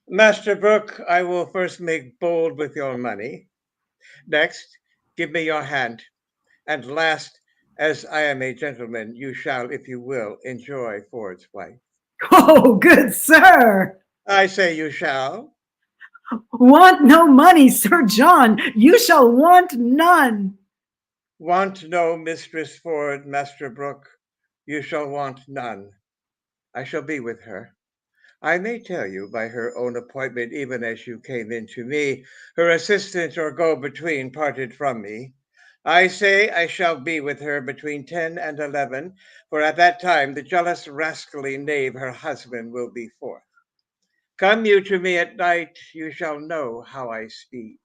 Master Brooke, I will first make bold with your money. Next, give me your hand. And last, as I am a gentleman, you shall, if you will, enjoy Ford's wife. Oh, good sir! I say you shall. Want no money, Sir John. You shall want none. Want no Mistress Ford, Master Brooke. You shall want none. I shall be with her. I may tell you by her own appointment, even as you came in to me, her assistant or go-between parted from me, I say I shall be with her between 10 and 11, for at that time the jealous rascally knave her husband will be forth. Come you to me at night, you shall know how I speed.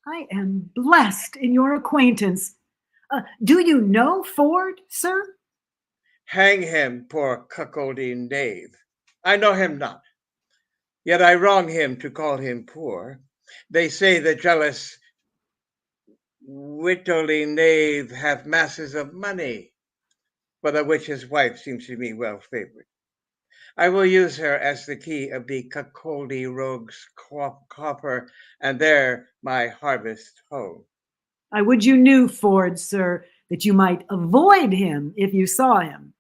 I am blessed in your acquaintance. Do you know Ford, sir? Hang him, poor cuckolding knave. I know him not, yet I wrong him to call him poor. They say the jealous whittling knave hath masses of money, for the which his wife seems to me well favored. I will use her as the key of the cuckoldy rogue's copper, and there my harvest home. I would you knew Ford, sir, that you might avoid him if you saw him.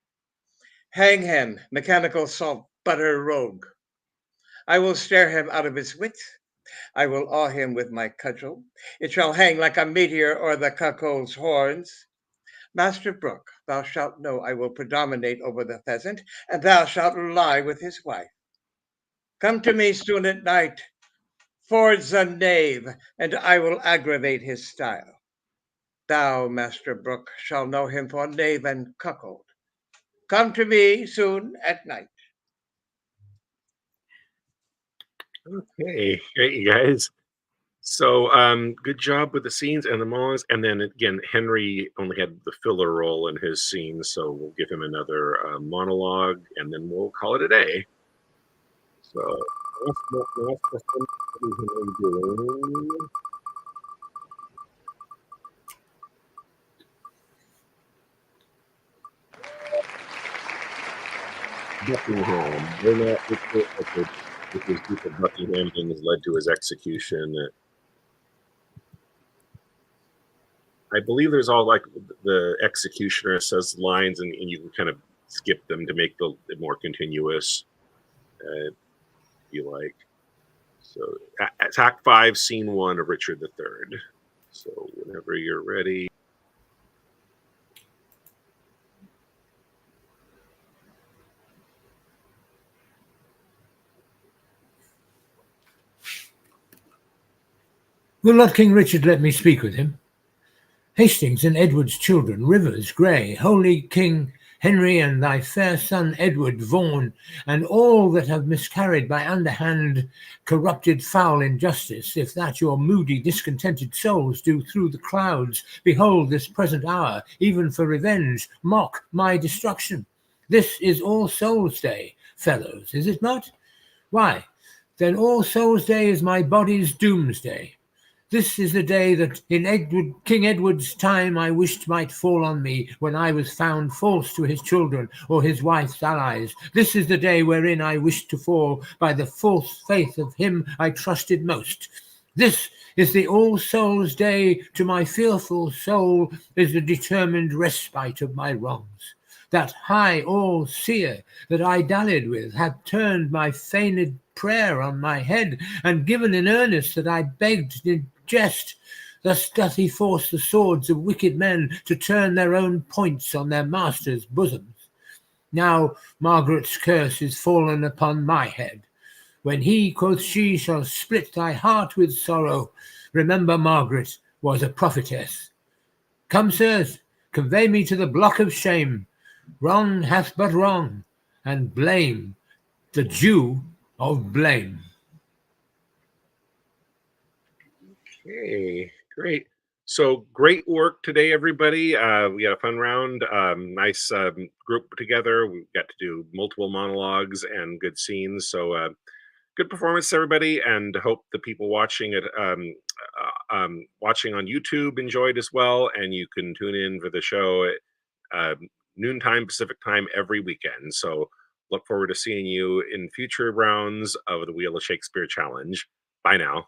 Hang him, mechanical salt butter rogue. I will stare him out of his wits. I will awe him with my cudgel. It shall hang like a meteor o'er the cuckold's horns. Master Brooke, thou shalt know I will predominate over the pheasant, and thou shalt lie with his wife. Come to me soon at night. Ford's a knave, and I will aggravate his style. Thou, Master Brooke, shall know him for knave and cuckold. Come to me soon at night. Okay, great, you guys. So, good job with the scenes and the monologues. And then again, Henry only had the filler role in his scene, so we'll give him another monologue, and then we'll call it a day. So, last question, what is Henry doing? Buckingham. We're not. If his Duke of Buckingham thing has led to his execution. I believe there's all like the executioner says lines, and you can kind of skip them to make it more continuous. If you like. So, Act 5, Scene 1 of Richard III. So, whenever you're ready. Will not King Richard let me speak with him? Hastings and Edward's children, Rivers, Grey, holy King Henry, and thy fair son Edward Vaughan, and all that have miscarried by underhand, corrupted foul injustice, if that your moody discontented souls do through the clouds behold this present hour, even for revenge, mock my destruction. This is All Souls' Day, fellows, is it not? Why, then All Souls' Day is my body's doomsday. This is the day that in King Edward's time I wished might fall on me, when I was found false to his children or his wife's allies. This is the day wherein I wished to fall by the false faith of him I trusted most. This is the All Souls' Day. To my fearful soul is the determined respite of my wrongs. That high all-seer that I dallied with hath turned my feigned prayer on my head, and given in earnest that I begged in jest. Thus doth he force the swords of wicked men to turn their own points on their masters' bosoms. Now Margaret's curse is fallen upon my head. When he, quoth she, shall split thy heart with sorrow, remember Margaret was a prophetess. Come, sirs, convey me to the block of shame. Wrong hath but wrong, and blame the due of blame. Okay, great. So great work today, everybody. We had a fun round. Nice group together. We got to do multiple monologues and good scenes. So good performance, everybody, and hope the people watching it, watching on YouTube, enjoyed as well. And you can tune in for the show at noontime Pacific time every weekend. So look forward to seeing you in future rounds of the Wheel of Shakespeare Challenge. Bye now.